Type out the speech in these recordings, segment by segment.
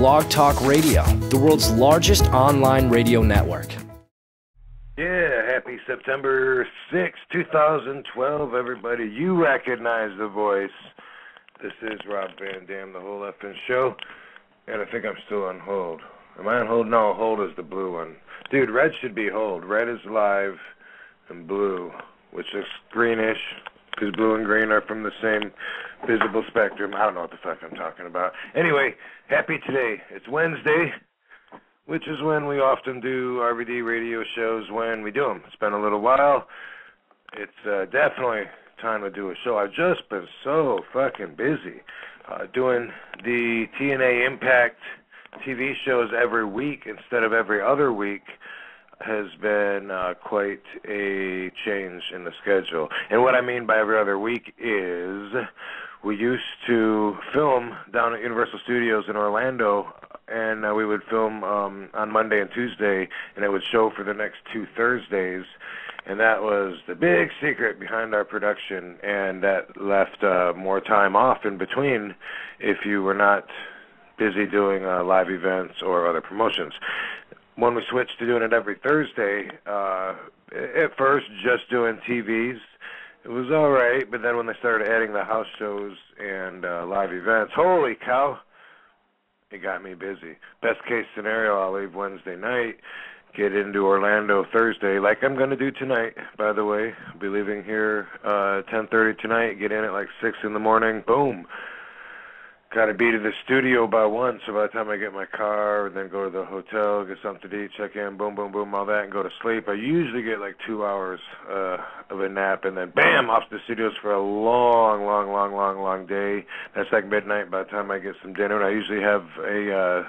Blog Talk Radio, the world's largest online radio network. Yeah, happy September 6, 2012, everybody. You recognize the voice. This is Rob Van Dam, the whole effing show, and I think I'm still on hold. Am I on hold? No, hold is the blue one. Dude, red should be hold. Red is live, and blue, which is greenish, because blue and green are from the same visible spectrum. I don't know what the fuck I'm talking about. Anyway, happy today. It's Wednesday, which is when we often do RVD radio shows when we do them. It's been a little while. It's definitely time to do a show. I've just been so fucking busy doing the TNA Impact TV shows every week instead of every other week has been quite a change in the schedule. And what I mean by every other week is we used to film down at Universal Studios in Orlando, and we would film on Monday and Tuesday, and it would show for the next 2 Thursdays, and that was the big secret behind our production, and that left more time off in between if you were not busy doing live events or other promotions. When we switched to doing it every Thursday, at first just doing TVs, it was all right, but then when they started adding the house shows and live events, holy cow, it got me busy. Best case scenario, I'll leave Wednesday night, get into Orlando Thursday, like I'm going to do tonight, by the way. I'll be leaving here 10:30 tonight, get in at like 6 in the morning, boom. Got to be to the studio by 1, so by the time I get my car and then go to the hotel, get something to eat, check in, boom, boom, boom, all that, and go to sleep, I usually get like 2 hours of a nap, and then bam, off to the studios for a long day. That's like midnight by the time I get some dinner, and I usually have a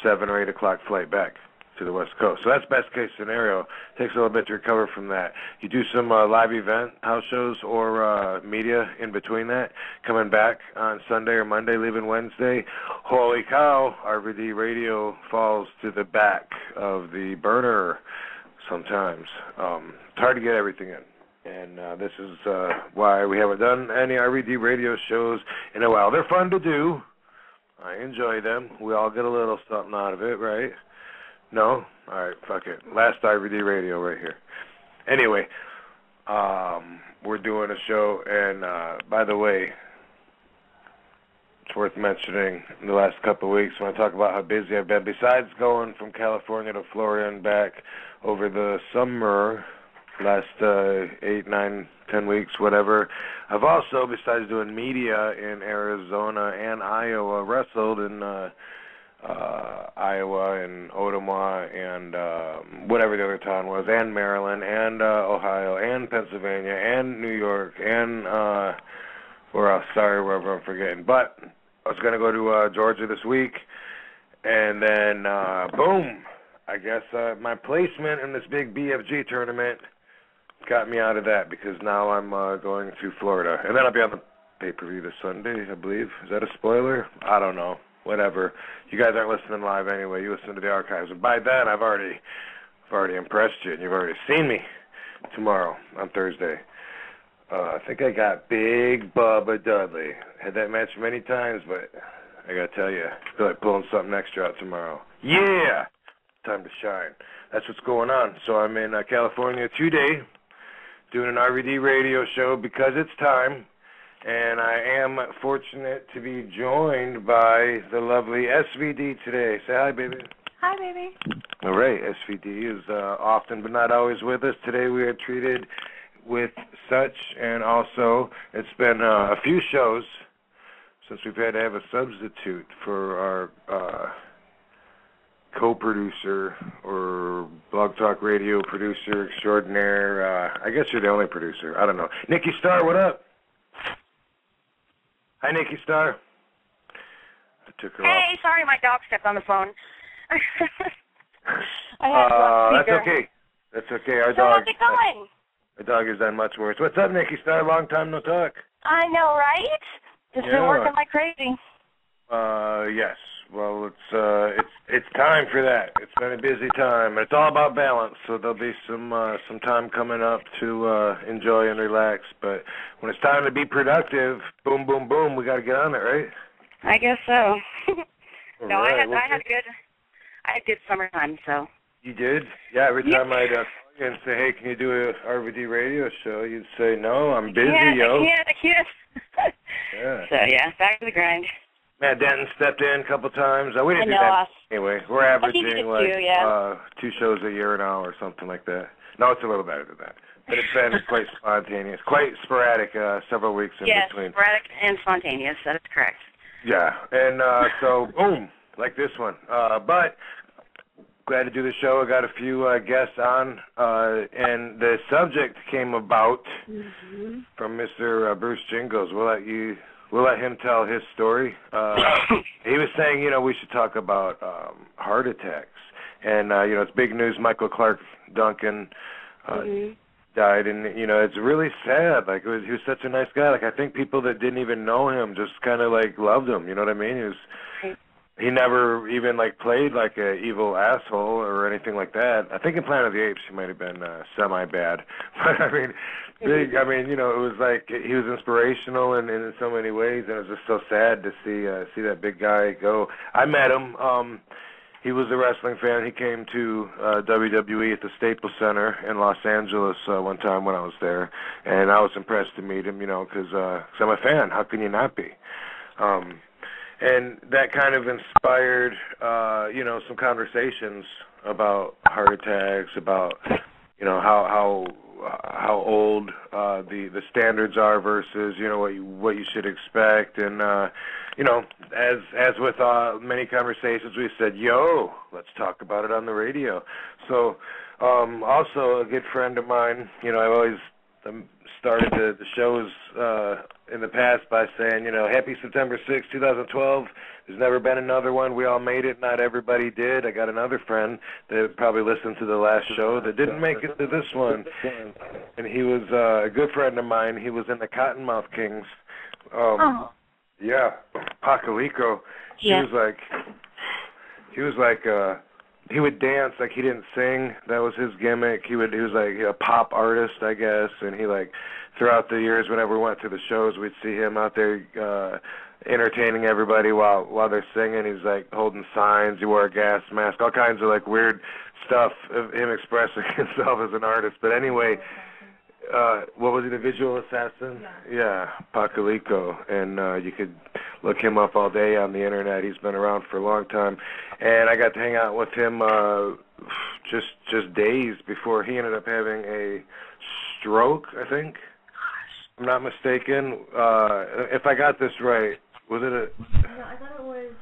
7 or 8 o'clock flight back to the West Coast. So that's best case scenario. Takes a little bit to recover from that. You do some live event house shows or media in between that, coming back on Sunday or Monday, leaving Wednesday. Holy cow, RVD radio falls to the back of the burner sometimes. It's hard to get everything in. And this is why we haven't done any RVD radio shows in a while. They're fun to do. I enjoy them. We all get a little something out of it, right? No? All right, fuck it. Last RVD radio right here. Anyway, we're doing a show, and by the way, it's worth mentioning in the last couple of weeks when I talk about how busy I've been, besides going from California to Florida and back over the summer, last 8, 9, 10 weeks, whatever, I've also, besides doing media in Arizona and Iowa, wrestled in Iowa and Ottawa and whatever the other town was, and Maryland and Ohio and Pennsylvania and New York and wherever I'm forgetting. But I was going to go to Georgia this week, and then boom, I guess my placement in this big BFG tournament got me out of that, because now I'm going to Florida, and then I'll be on the pay-per-view this Sunday, I believe. Is that a spoiler? I don't know. Whatever. You guys aren't listening live anyway. You listen to the archives. And by then, I've already impressed you, and you've already seen me tomorrow on Thursday. I think I got Big Bubba Dudley. Had that match many times, but I got to tell you, I feel like pulling something extra out tomorrow. Yeah! Time to shine. That's what's going on. So I'm in California today doing an RVD radio show because it's time. And I am fortunate to be joined by the lovely SVD today. Say hi, baby. Hi, baby. All right, SVD is often but not always with us. Today we are treated with such, and also it's been a few shows since we've had to have a substitute for our co-producer or Blog Talk Radio producer extraordinaire. I guess you're the only producer. I don't know. Nikki Starr, what up? Hi, Nikki Starr. I took her off. Hey, sorry, my dog stepped on the phone. I had that's okay. That's okay. Our dog. How's it going? Our dog has done much worse. What's up, Nikki Starr? Long time no talk. I know, right? Just been working like crazy. Yes. Well, it's time for that. It's been a busy time. It's all about balance, so there'll be some time coming up to enjoy and relax. But when it's time to be productive, boom, boom, boom, we got to get on it, right? I guess so. No, right. I had good summertime, so. You did? Yeah, every time I'd call you and say, hey, can you do a RVD radio show, you'd say, no, I'm busy, yo. I can't. Yeah. So, back to the grind. Matt Denton stepped in a couple times. We didn't do know. that anyway. We're averaging Too, 2 shows a year now or something like that. No, it's a little better than that. But it's been quite spontaneous, quite sporadic, several weeks in between. Yes, sporadic and spontaneous. That is correct. Yeah, and so, boom, like this one. But glad to do the show. I got a few guests on, and the subject came about from Mr. Bruce Jingles. We'll let him tell his story. He was saying, we should talk about heart attacks. And, it's big news. Michael Clark Duncan died, and, it's really sad. Like, he was such a nice guy. Like, I think people that didn't even know him just kind of, like, loved him. You know what I mean? He never even, like, played like a evil asshole or anything like that. I think in Planet of the Apes he might have been semi-bad. But, I mean, it was like he was inspirational in so many ways, and it was just so sad to see that big guy go. I met him. He was a wrestling fan. He came to WWE at the Staples Center in Los Angeles one time when I was there, and I was impressed to meet him, because I'm a fan. How can you not be? And that kind of inspired, some conversations about heart attacks, about, how old the standards are versus, what you should expect. And, as with many conversations, we said, let's talk about it on the radio. So also a good friend of mine, I've always started the shows in the past by saying, happy September 6, 2012. There's never been another one. We all made it. Not everybody did. I got another friend that probably listened to the last show that didn't make it to this one. And he was a good friend of mine. He was in the Cottonmouth Kings. Yeah, Pacalico. Yeah. He would dance like he didn't sing. That was his gimmick. He was like a pop artist, I guess, and he throughout the years whenever we went to the shows, we'd see him out there entertaining everybody while they're singing. He's like holding signs. He wore a gas mask, all kinds of like weird stuff of him expressing himself as an artist. But anyway, what was he, the visual assassin? Yeah, Pacalico. And you could look him up all day on the internet. He's been around for a long time. And I got to hang out with him just days before he ended up having a stroke, I think. If I'm not mistaken. If I got this right, was it a... No, I thought it was...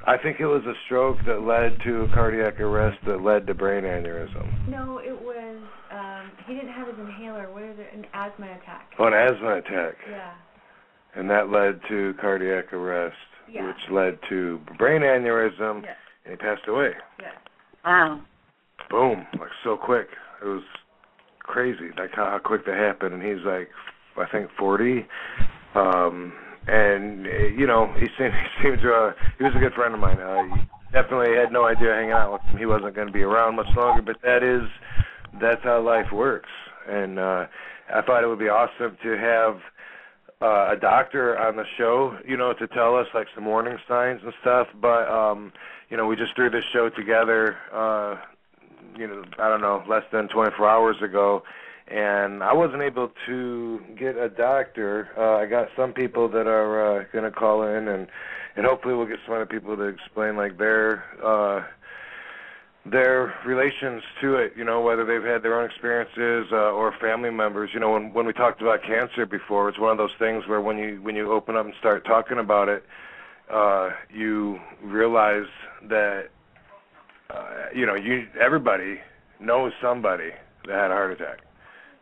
I think it was a stroke that led to a cardiac arrest that led to brain aneurysm. No, it was, he didn't have his inhaler. What is it? An asthma attack. Oh, an asthma attack. Yeah. And that led to cardiac arrest, which led to brain aneurysm, and he passed away. Yeah. Wow. Boom, like so quick. It was crazy, like how quick that happened. And he's like, I think 40. And he seemed to. He was a good friend of mine. Definitely had no idea hanging out with him. He wasn't going to be around much longer. But that's how life works. And I thought it would be awesome to have a doctor on the show, to tell us like some warning signs and stuff. But we just threw this show together. I don't know, less than 24 hours ago. And I wasn't able to get a doctor. I got some people that are going to call in, and hopefully we'll get some other people to explain like their relations to it. Whether they've had their own experiences or family members. When we talked about cancer before, it's one of those things where when you open up and start talking about it, you realize that everybody knows somebody that had a heart attack.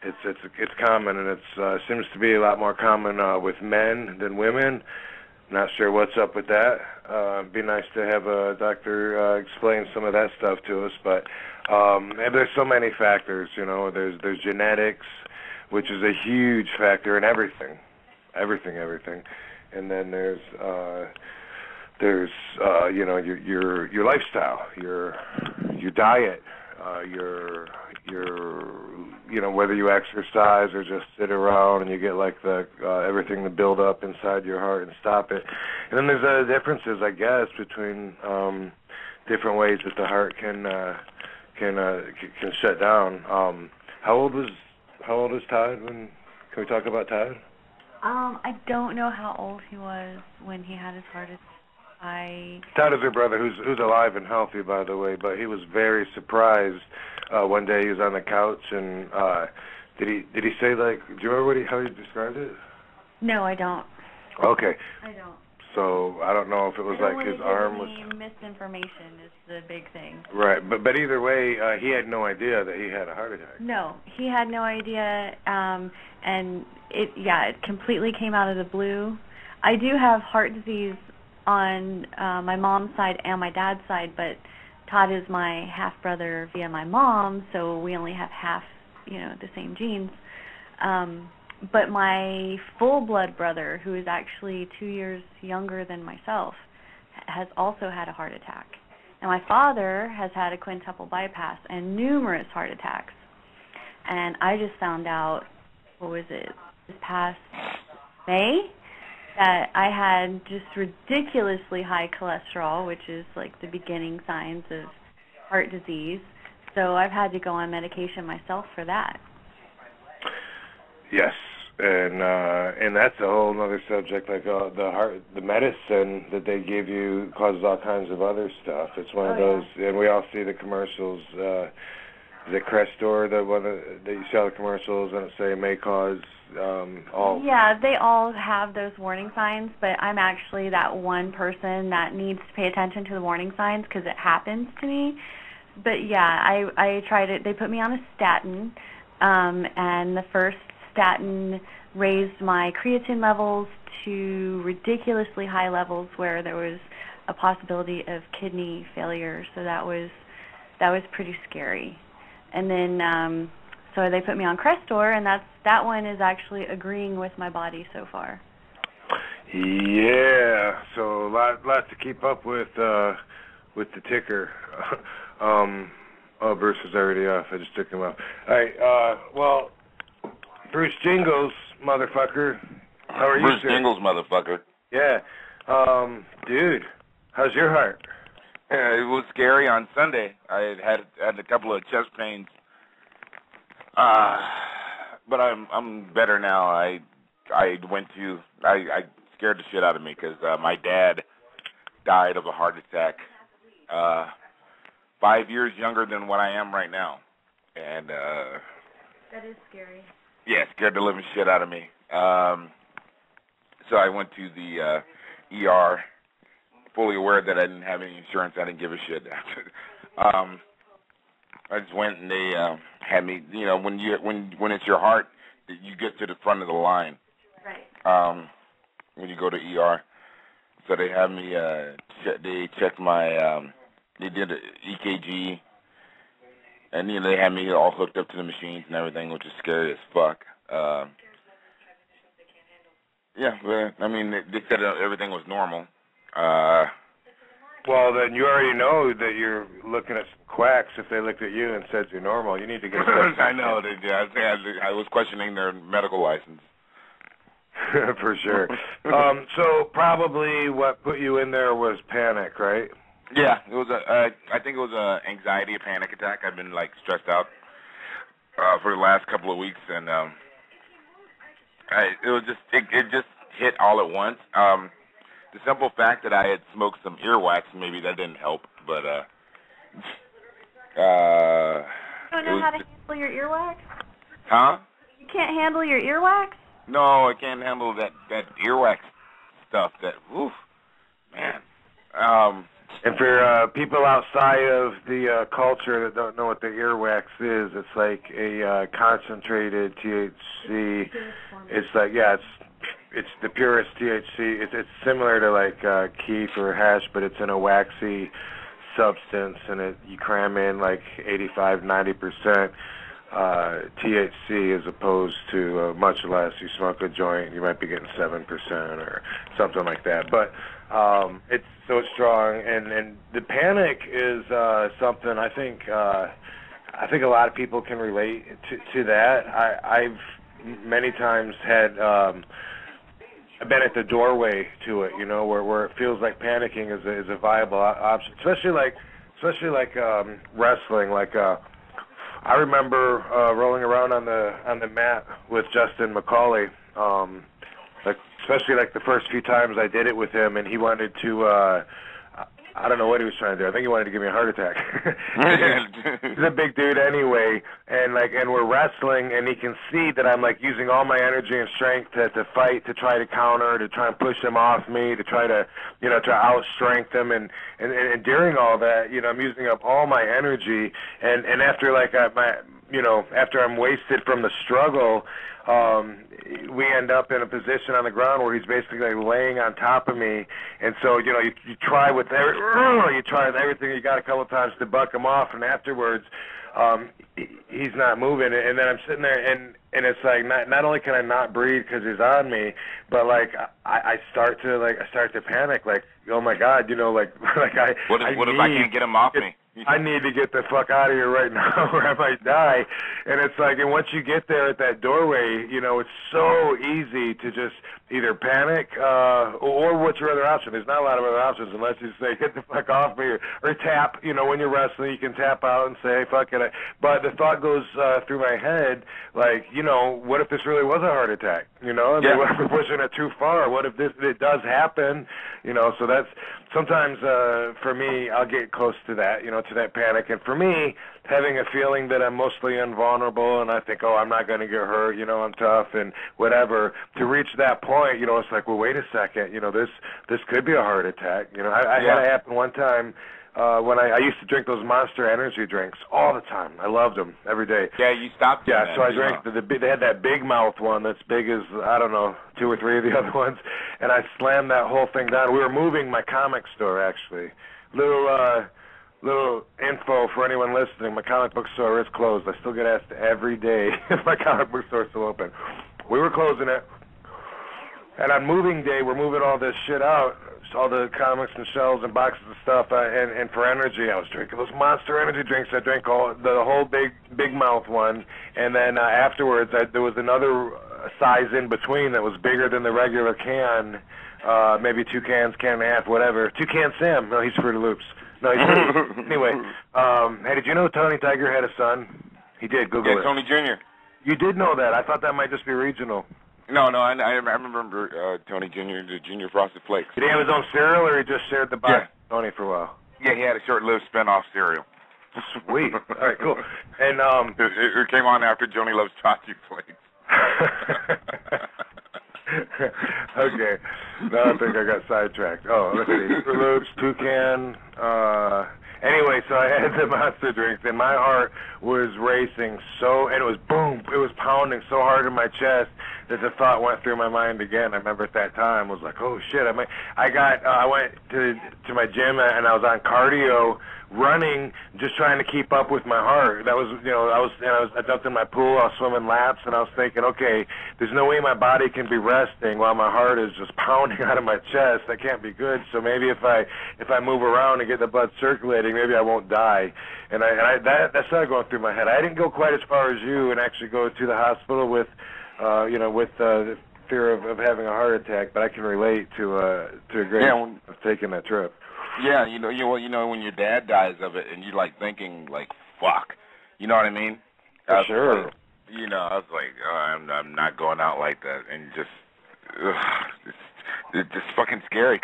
It's common, and it seems to be a lot more common with men than women. Not sure what's up with that. It'd be nice to have a doctor explain some of that stuff to us. But and there's so many factors. There's genetics, which is a huge factor in everything. And then there's your lifestyle, your diet, your whether you exercise or just sit around and you get like the everything to build up inside your heart and stop it. And then there's differences, I guess, between different ways that the heart can shut down. How old is Todd? Can we talk about Todd? I don't know how old he was when he had his heart attack. Todd is your brother, who's alive and healthy, by the way. But he was very surprised one day. He was on the couch, and did he say, like? Do you remember how he described it? No, I don't. Okay. I don't. So I don't know if it was like his arm was. Misinformation is the big thing. Right, but either way, he had no idea that he had a heart attack. No, he had no idea, and it completely came out of the blue. I do have heart disease on my mom's side and my dad's side, but Todd is my half brother via my mom, so we only have half, the same genes. But my full-blood brother, who is actually 2 years younger than myself, has also had a heart attack. And my father has had a quintuple bypass and numerous heart attacks. And I just found out, this past May, that I had just ridiculously high cholesterol, which is like the beginning signs of heart disease. So I've had to go on medication myself for that. Yes. And that's a whole other subject. Like the medicine that they give you causes all kinds of other stuff. It's one of those, and we all see the commercials. The Crestor, the one that you see all the commercials, and it say may cause all. Yeah, they all have those warning signs, but I'm actually that one person that needs to pay attention to the warning signs because it happens to me. But yeah, I tried it. They put me on a statin, and the first statin raised my creatine levels to ridiculously high levels where there was a possibility of kidney failure. So that was pretty scary. And then so they put me on Crestor, and that one is actually agreeing with my body so far. Yeah, so lot to keep up with the ticker. Bruce is already off. I just took him off. All right. Well, Bruce Jingles, motherfucker. How are you, Bruce sir? Jingles, motherfucker. Yeah. Dude, how's your heart? Yeah, it was scary on Sunday. I had a couple of chest pains. But I'm better now. I scared the shit out of me because my dad died of a heart attack 5 years younger than what I am right now. And that is scary. Yeah, scared the living shit out of me. So I went to the ER, fully aware that I didn't have any insurance. I didn't give a shit. I just went and they had me. When it's your heart, you get to the front of the line. Right. When you go to ER, so they have me. They checked my. They did an EKG. And, they had me all hooked up to the machines and everything, which is scary as fuck. Yeah, but, they said everything was normal. Well, then you already know that you're looking at quacks if they looked at you and said you're normal. You need to get I know. I was questioning their medical license. For sure. So probably what put you in there was panic, right? Yeah, it was I think it was a anxiety, a panic attack. I've been stressed out for the last couple of weeks, and it just hit all at once. The simple fact that I had smoked some earwax, maybe that didn't help, but you don't know how to handle your earwax? Huh? You can't handle your earwax? No, I can't handle that earwax stuff. That man. And for people outside of the culture that don't know what the earwax is, it's like a concentrated THC. It's like, it's the purest THC. It's similar to like keef or hash, but it's in a waxy substance, and you cram in like 85-90% THC as opposed to much less. You smoke a joint, you might be getting 7% or something like that. But it's so strong, and the panic is something I think I think a lot of people can relate to that. I've many times had been at the doorway to it, you know, where it feels like panicking is a viable option, especially like wrestling. Like I remember rolling around on the mat with Justin McCauley, like especially like the first few times I did it with him, and he wanted to. I don't know what he was trying to do. I think he wanted to give me a heart attack. He's a big dude anyway, and we're wrestling, and he can see that I'm like using all my energy and strength to fight, to try to counter, to try and push him off me, to try to, you know, to outstrength him, and during all that, you know, I'm using up all my energy, and after like after I'm wasted from the struggle, we end up in a position on the ground where he's basically like laying on top of me, and so you know you try with everything you got a couple of times to buck him off, and afterwards he's not moving, and then I'm sitting there and it's like not only can I not breathe because he's on me, but like I start to panic, like, oh my God, you know, like what if I can't get him off me? I need to get the fuck out of here right now or I might die. And it's like, and once you get there at that doorway, you know, it's so easy to just either panic or what's your other option? There's not a lot of other options unless you say, get the fuck off me, or tap. You know, when you're wrestling, you can tap out and say, hey, fuck it. But the thought goes through my head, like, you know, what if this really was a heart attack? You know, I mean, what if we're pushing it too far? What if it does happen? You know, so that's sometimes for me, I'll get close to that, you know, to that panic. And for me, having a feeling that I'm mostly invulnerable and I think, oh, I'm not going to get hurt, you know, I'm tough and whatever, to reach that point, you know, it's like, well, wait a second, you know, this could be a heart attack. You know, I had it happen one time when I used to drink those Monster energy drinks all the time. I loved them every day. Yeah, you stopped doing that. So I drank they had that big mouth one that's big as, I don't know, 2 or 3 of the other ones, and I slammed that whole thing down. We were moving my comic store, actually. Little info for anyone listening, my comic book store is closed. I still get asked every day if my comic book store is still open. We were closing it, and on moving day, we're moving all this shit out, all the comics and shelves and boxes and stuff, and for energy, I was drinking those Monster energy drinks. I drank the whole big mouth one, and then afterwards, there was another size in between that was bigger than the regular can, maybe 2 cans, can and a half, whatever. 2 Can Sam. No, he's Fruity Loops. No, anyway, hey, did you know Tony Tiger had a son? He did. Google it. Tony Jr. You did know that. I thought that might just be regional. No, I remember Tony Jr., the Junior Frosted Flakes. Did he have his own cereal, or he just shared the box with Tony for a while? Yeah, he had a short-lived spin-off cereal. Sweet. All right, cool. And it came on after Joni Loves Frosted Flakes. Okay. Now I think I got sidetracked. Oh, let's see. Fruit Loops, Toucan. Anyway, so I had the Monster drinks, and my heart was racing and it was boom. It was pounding so hard in my chest that the thought went through my mind again. I remember at that time, I was like, oh shit. I went to my gym, and I was on cardio, running, just trying to keep up with my heart. That was, you know, I jumped in my pool, I was swimming laps, and I was thinking, okay, there's no way my body can be resting while my heart is just pounding out of my chest. That can't be good. So maybe if I move around and get the blood circulating, maybe I won't die. And that started going through my head. I didn't go quite as far as you and actually go to the hospital with the fear of having a heart attack, but I can relate to a great of taking that trip. Yeah, you know when your dad dies of it, and you're like thinking like, fuck, you know what I mean? For sure. You know, I was like, oh, I'm not going out like that, and it's just fucking scary.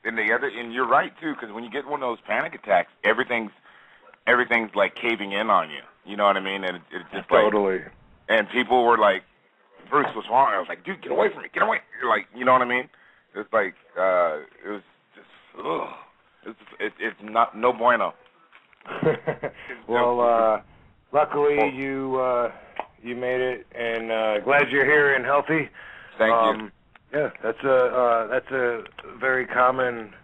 And you're right too, because when you get one of those panic attacks, everything's like caving in on you. You know what I mean? And it's just totally. And people were like, Bruce, what's wrong? I was like, dude, get away from me, get away! You're like, you know what I mean? It's like it was just, ugh. It's not no bueno. Well, luckily you made it, and glad you're here and healthy. Thank you. Yeah, that's a very common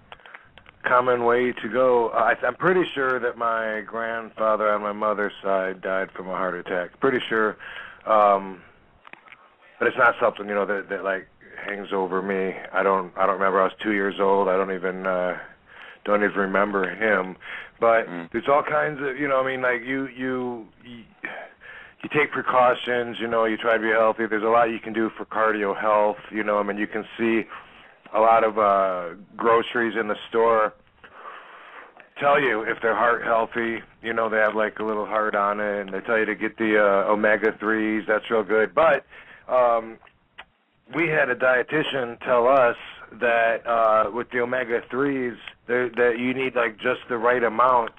way to go. I'm pretty sure that my grandfather on my mother's side died from a heart attack. Pretty sure, but it's not something that like hangs over me. I don't remember. I was 2 years old. I don't even don't even remember him. But there's all kinds of, you know, I mean, like you take precautions, you know, you try to be healthy. There's a lot you can do for cardio health, you know. I mean, you can see a lot of groceries in the store tell you if they're heart healthy. You know, they have like a little heart on it, and they tell you to get the omega-3s. That's real good. But we had a dietitian tell us that with the omega-3s, that you need like just the right amount,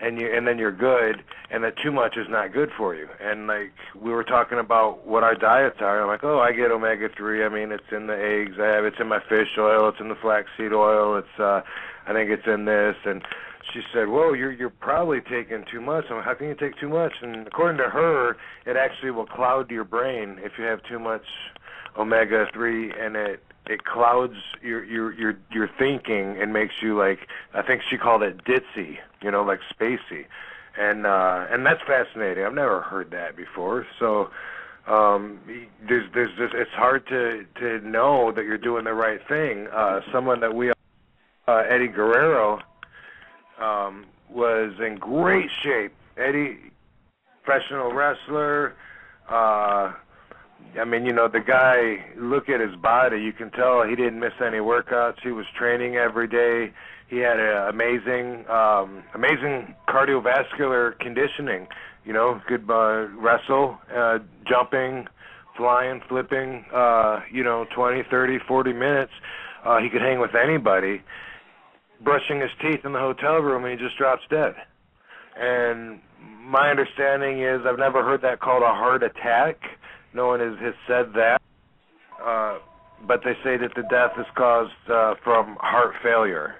and then you're good, and that too much is not good for you. And like we were talking about what our diets are, I'm like, oh, I get omega-3. I mean, it's in the eggs. It's in my fish oil. It's in the flaxseed oil. It's I think it's in this. And she said, whoa, you're probably taking too much. I'm like, how can you take too much? And according to her, it actually will cloud your brain if you have too much omega-3, and it clouds your thinking and makes you like, I think she called it ditzy, you know, like spacey, and that's fascinating. I've never heard that before. So there's it's hard to know that you're doing the right thing. Someone that we Eddie Guerrero was in great shape. Eddie, professional wrestler. I mean, you know, the guy, look at his body. You can tell he didn't miss any workouts. He was training every day. He had amazing cardiovascular conditioning. You know, could wrestle, jumping, flying, flipping, you know, 20, 30, 40 minutes. He could hang with anybody. Brushing his teeth in the hotel room, and he just drops dead. And my understanding is, I've never heard that called a heart attack. No one has said that. But they say that the death is caused from heart failure.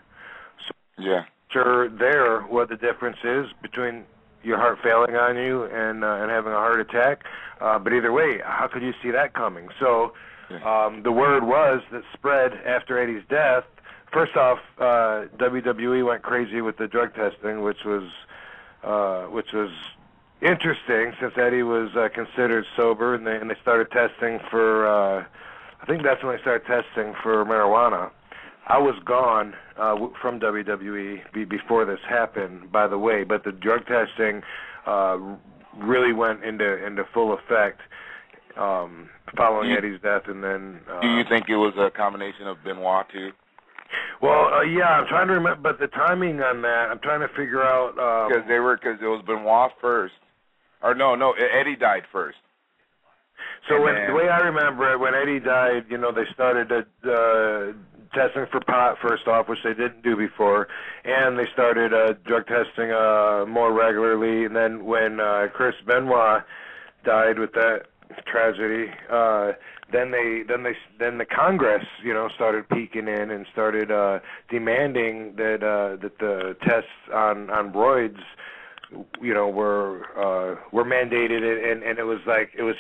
So yeah. Sure, there, what the difference is between your heart failing on you and having a heart attack. But either way, how could you see that coming? So the word was that spread after Eddie's death. First off, WWE went crazy with the drug testing, which was interesting since Eddie was considered sober, and they started testing for. I think that's when they started testing for marijuana. I was gone from WWE before this happened, by the way, but the drug testing really went into full effect following Eddie's death, and then. Do you think it was a combination of Benoit too? Well, yeah, I'm trying to remember, but the timing on that, I'm trying to figure out. Because it was Benoit first, or no, Eddie died first. So the way I remember it, when Eddie died, you know, they started testing for pot first off, which they didn't do before, and they started drug testing more regularly. And then when Chris Benoit died with that tragedy, then the Congress, you know, started peeking in and started demanding that the tests on roids, you know, were mandated, and it was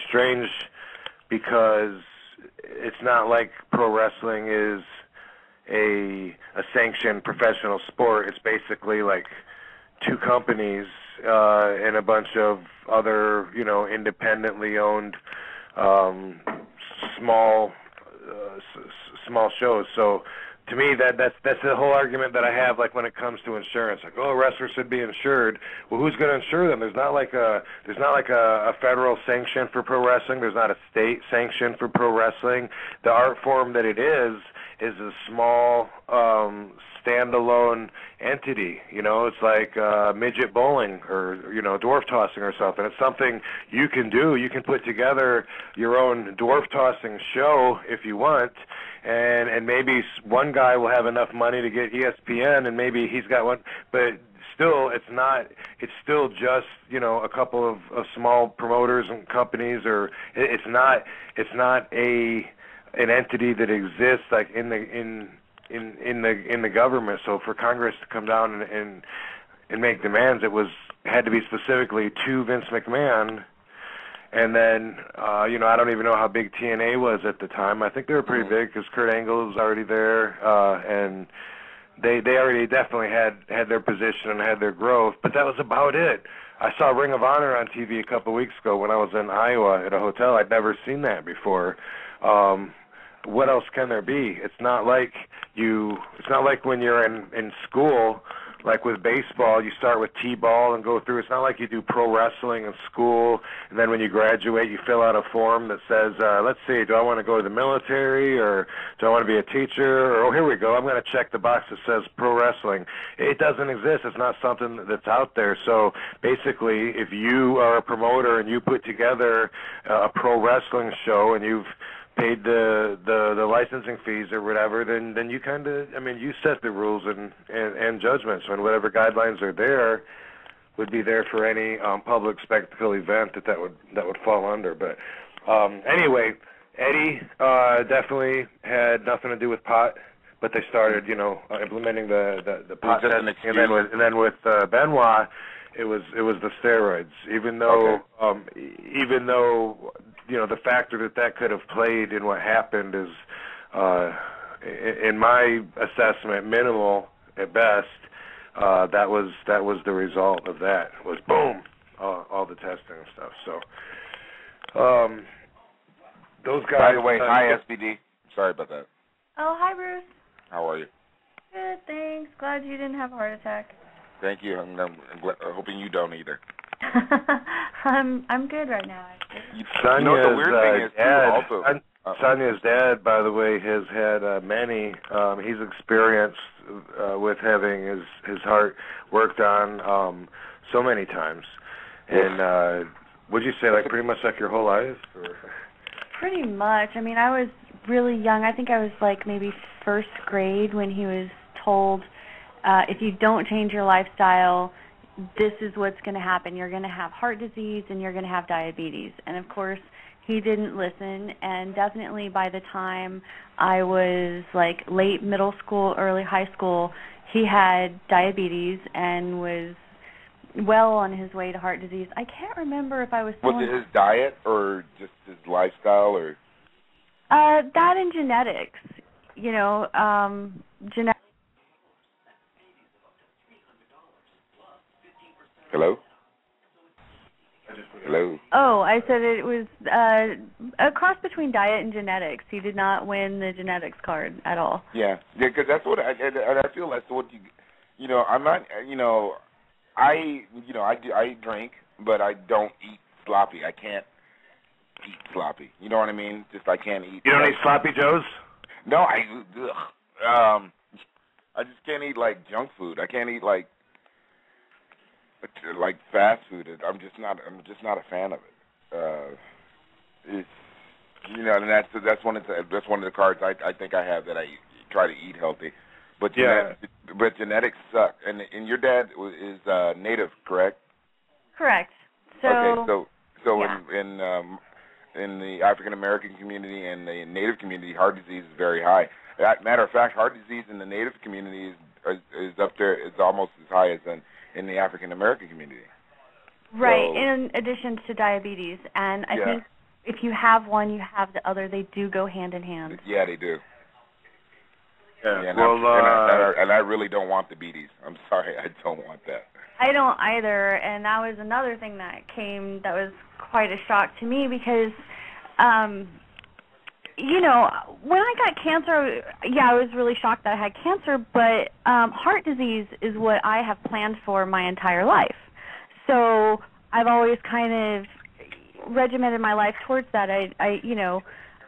strange because it's not like pro wrestling is a sanctioned professional sport. It's basically like two companies and a bunch of other, you know, independently owned small shows. So to me, that's the whole argument that I have, like when it comes to insurance. Like, oh, wrestlers should be insured. Well, who's going to insure them? There's not like a federal sanction for pro wrestling. There's not a state sanction for pro wrestling. The art form that it is a small standalone entity. You know, it's like midget bowling or, you know, dwarf tossing or something. It's something you can do. You can put together your own dwarf tossing show if you want, and maybe one guy will have enough money to get ESPN, and maybe he's got one, but still it's still just, you know, a couple of small promoters and companies, or it's not an entity that exists like in the government. So for Congress to come down and make demands, it had to be specifically to Vince McMahon. And then you know, I don't even know how big TNA was at the time. I think they were pretty big because Kurt Angle was already there, and they already definitely had their position and had their growth. But that was about it. I saw Ring of Honor on TV a couple of weeks ago when I was in Iowa at a hotel. I'd never seen that before. what else can there be? It's not like when you're in school, like with baseball, you start with T-ball and go through. It's not like you do pro wrestling in school, and then when you graduate, you fill out a form that says, let's see, do I want to go to the military, or do I want to be a teacher, or, oh, here we go, I'm going to check the box that says pro wrestling. It doesn't exist. It's not something that's out there. So basically, if you are a promoter and you put together a pro wrestling show and you've paid the licensing fees or whatever, then you kind of, I mean, you set the rules and judgments, and whatever guidelines are there would be there for any public spectacle event that would fall under. But anyway, Eddie definitely had nothing to do with pot, but they started, implementing the pot testing, and then with Benoit, it was the steroids. Even though the factor that could have played in what happened is, in my assessment, minimal at best. That was the result of that. Was boom, all the testing and stuff. So, those guys. By the way, hi SBD. Sorry about that. Oh, hi Bruce. How are you? Good, thanks. Glad you didn't have a heart attack. Thank you. I'm hoping you don't either. I'm good right now. Sonya's the weird thing is too, also. Sonya's dad, by the way, has had many. He's experienced with having his heart worked on so many times. And would you say, like, pretty much like your whole life? Or? Pretty much. I mean, I was really young. I think I was like maybe first grade when he was told, if you don't change your lifestyle, this is what's going to happen. You're going to have heart disease and you're going to have diabetes. And, of course, he didn't listen, and definitely by the time I was like late middle school, early high school, he had diabetes and was well on his way to heart disease. I can't remember if I was... Was it his diet or just his lifestyle? Or that and genetics. Genetics. Hello? Hello? Oh, I said it was a cross between diet and genetics. He did not win the genetics card at all. Yeah, because that's what I feel that's what I'm not, I drink, but I don't eat sloppy. I can't eat sloppy. You know what I mean? Just I can't eat. You don't eat sloppy joes? No, I just can't eat like junk food. I can't eat like fast food. I'm just not a fan of it. It's and that's one of the cards I think I have that I try to eat healthy. But but genetics suck. And your dad is native, correct? Correct. So okay, so yeah. in the African American community and the Native community, heart disease is very high. Matter of fact, heart disease in the Native community is up there. It's almost as high as in the African American community. Right. So, in addition to diabetes, and I think if you have one, you have the other. They do go hand in hand. Yeah, they do. Yeah. And well, I really don't want the beaties. I'm sorry, I don't want that. I don't either, and that was another thing that was quite a shock to me because, when I got cancer, I was really shocked that I had cancer, but heart disease is what I have planned for my entire life. So I've always kind of regimented my life towards that. I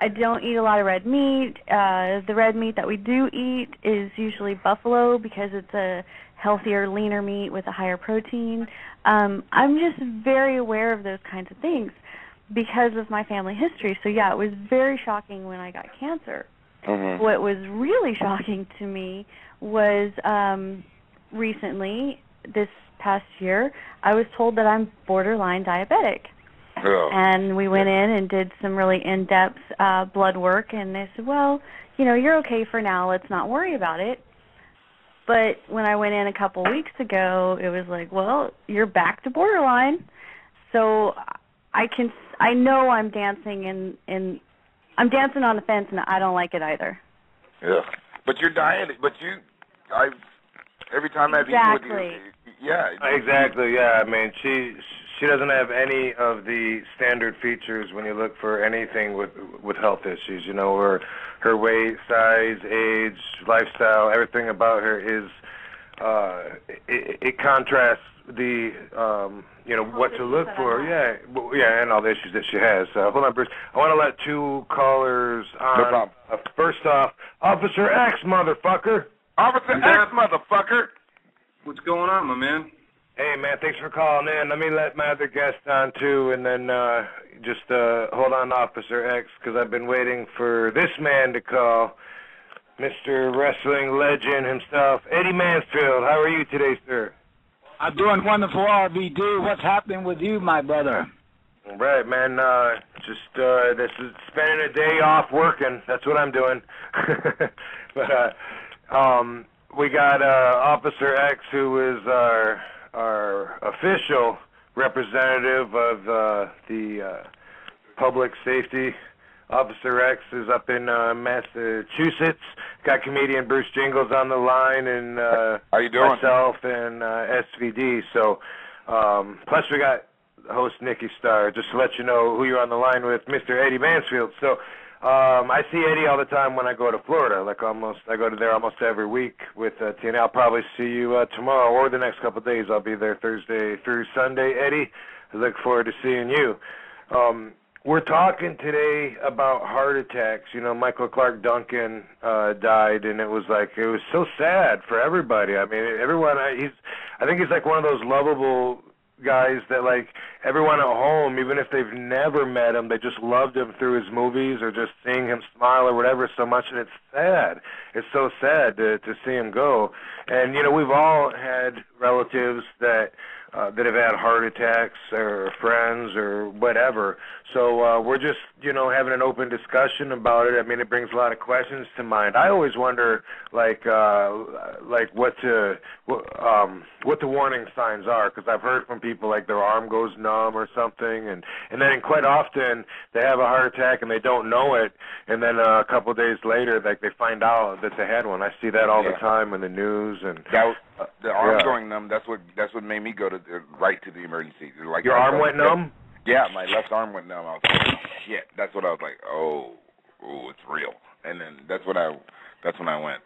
don't eat a lot of red meat. The red meat that we do eat is usually buffalo because it's a healthier, leaner meat with a higher protein. I'm just very aware of those kinds of things because of my family history. So, it was very shocking when I got cancer. Mm-hmm. What was really shocking to me was recently, this past year, I was told that I'm borderline diabetic. And we went in and did some really in-depth blood work, and they said, well, you're okay for now. Let's not worry about it. But when I went in a couple weeks ago, it was like, well, you're back to borderline. So I know I'm dancing I'm dancing on the fence, and I don't like it either. Yeah. But your diet, every time I've eaten with you, exactly. Yeah, I mean, she doesn't have any of the standard features when you look for anything with health issues. You know, her weight, size, age, lifestyle, everything about her is it contrasts the you know what to look for. Yeah, and all the issues that she has. Hold on, Bruce. I want to let two callers on. No problem. First off, Officer X, motherfucker. Officer X, motherfucker. What's going on, my man? Hey, man, thanks for calling in. Let me let my other guest on, too, and then just hold on, Officer X, because I've been waiting for this man to call, Mr. Wrestling legend himself, Eddie Mansfield. How are you today, sir? I'm doing wonderful, RVD. What's happening with you, my brother? All right, man. This is spending a day off working. That's what I'm doing. But we got Officer X, who is our official representative of the public safety. Officer X is up in Massachusetts. Got comedian Bruce Jingles on the line, and how you doing? Myself and SVD. So, plus we got host Nikki Starr. Just to let you know who you're on the line with, Mr. Eddie Mansfield. So, I see Eddie all the time when I go to Florida. I go to there almost every week with TNA. I'll probably see you tomorrow or the next couple of days. I'll be there Thursday through Sunday, Eddie. I look forward to seeing you. We're talking today about heart attacks. You know, Michael Clark Duncan died, and it was so sad for everybody. I mean, everyone. I think he's like one of those lovable guys that like everyone at home, even if they've never met him, they just loved him through his movies or just seeing him smile or whatever so much, and it's sad. It's so sad to see him go. And you know, we've all had relatives that have had heart attacks or friends or whatever. So we're just, you know, having an open discussion about it. I mean, it brings a lot of questions to mind. I always wonder, what the warning signs are, because I've heard from people like their arm goes numb or something, and then quite often they have a heart attack and they don't know it, and then a couple of days later, like they find out that they had one. I see that all the time in the news. And the arm going numb. That's what made me go right to the emergency. Like your arm went numb? Yeah, my left arm went numb. I was like, shit. That's what I was like. Oh, it's real. And then that's when I went.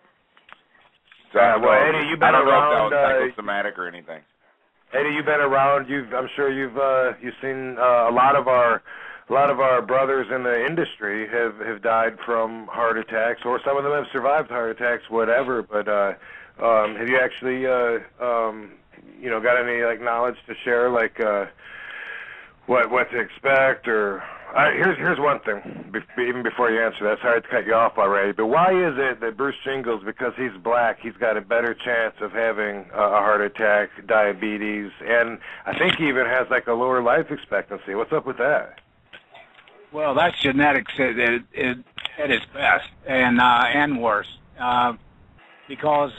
So Eddie, you've been I don't around. know if that was psychosomatic or anything. Eddie, you've been around. I'm sure you've seen a lot of our brothers in the industry have died from heart attacks, or some of them have survived heart attacks, whatever. But have you actually got any like knowledge to share, like what to expect? Or here's one thing, even before you answer that, sorry to cut you off already, but why is it that Bruce Jingles, because he's black, he's got a better chance of having a heart attack, diabetes, and I think he even has like a lower life expectancy? What's up with that? Well, that's genetics at its best and worse, because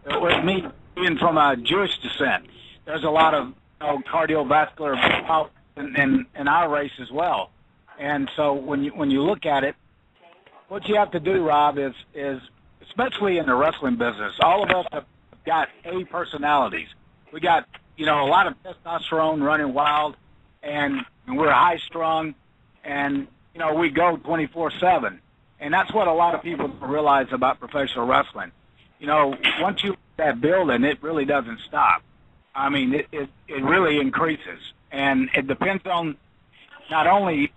with me being from a Jewish descent, there's a lot of cardiovascular problems in our race as well. And so when you look at it, what you have to do, Rob, is especially in the wrestling business, all of us have got A personalities. We got, a lot of testosterone running wild, and we're high strung, and, we go 24/7. And that's what a lot of people don't realize about professional wrestling. Once you hit that building, it really doesn't stop. I mean, it really increases. And it depends on not only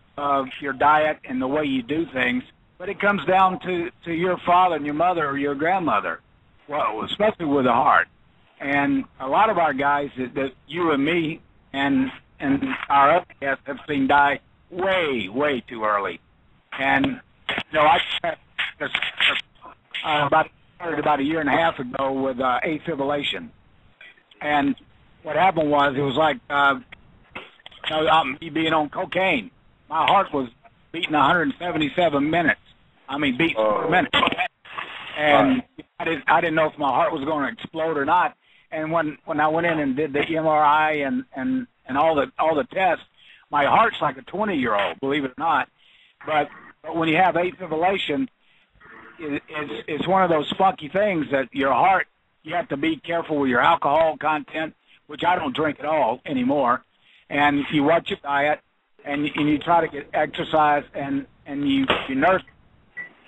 your diet and the way you do things, but it comes down to your father and your mother or your grandmother, well, especially with the heart. And a lot of our guys that you and me and our other guests have seen die way, way too early. And, I started about a year and a half ago with afibrillation. And what happened was, it was like me being on cocaine. My heart was beating 177 minutes. I mean, beats per minute. And I didn't know if my heart was going to explode or not. And when I went in and did the MRI and all the tests, my heart's like a 20-year-old, believe it or not. But when you have afibrillation, it's one of those funky things that your heart, you have to be careful with your alcohol content, which I don't drink at all anymore. and you watch your diet, and you try to get exercise, and you nurse,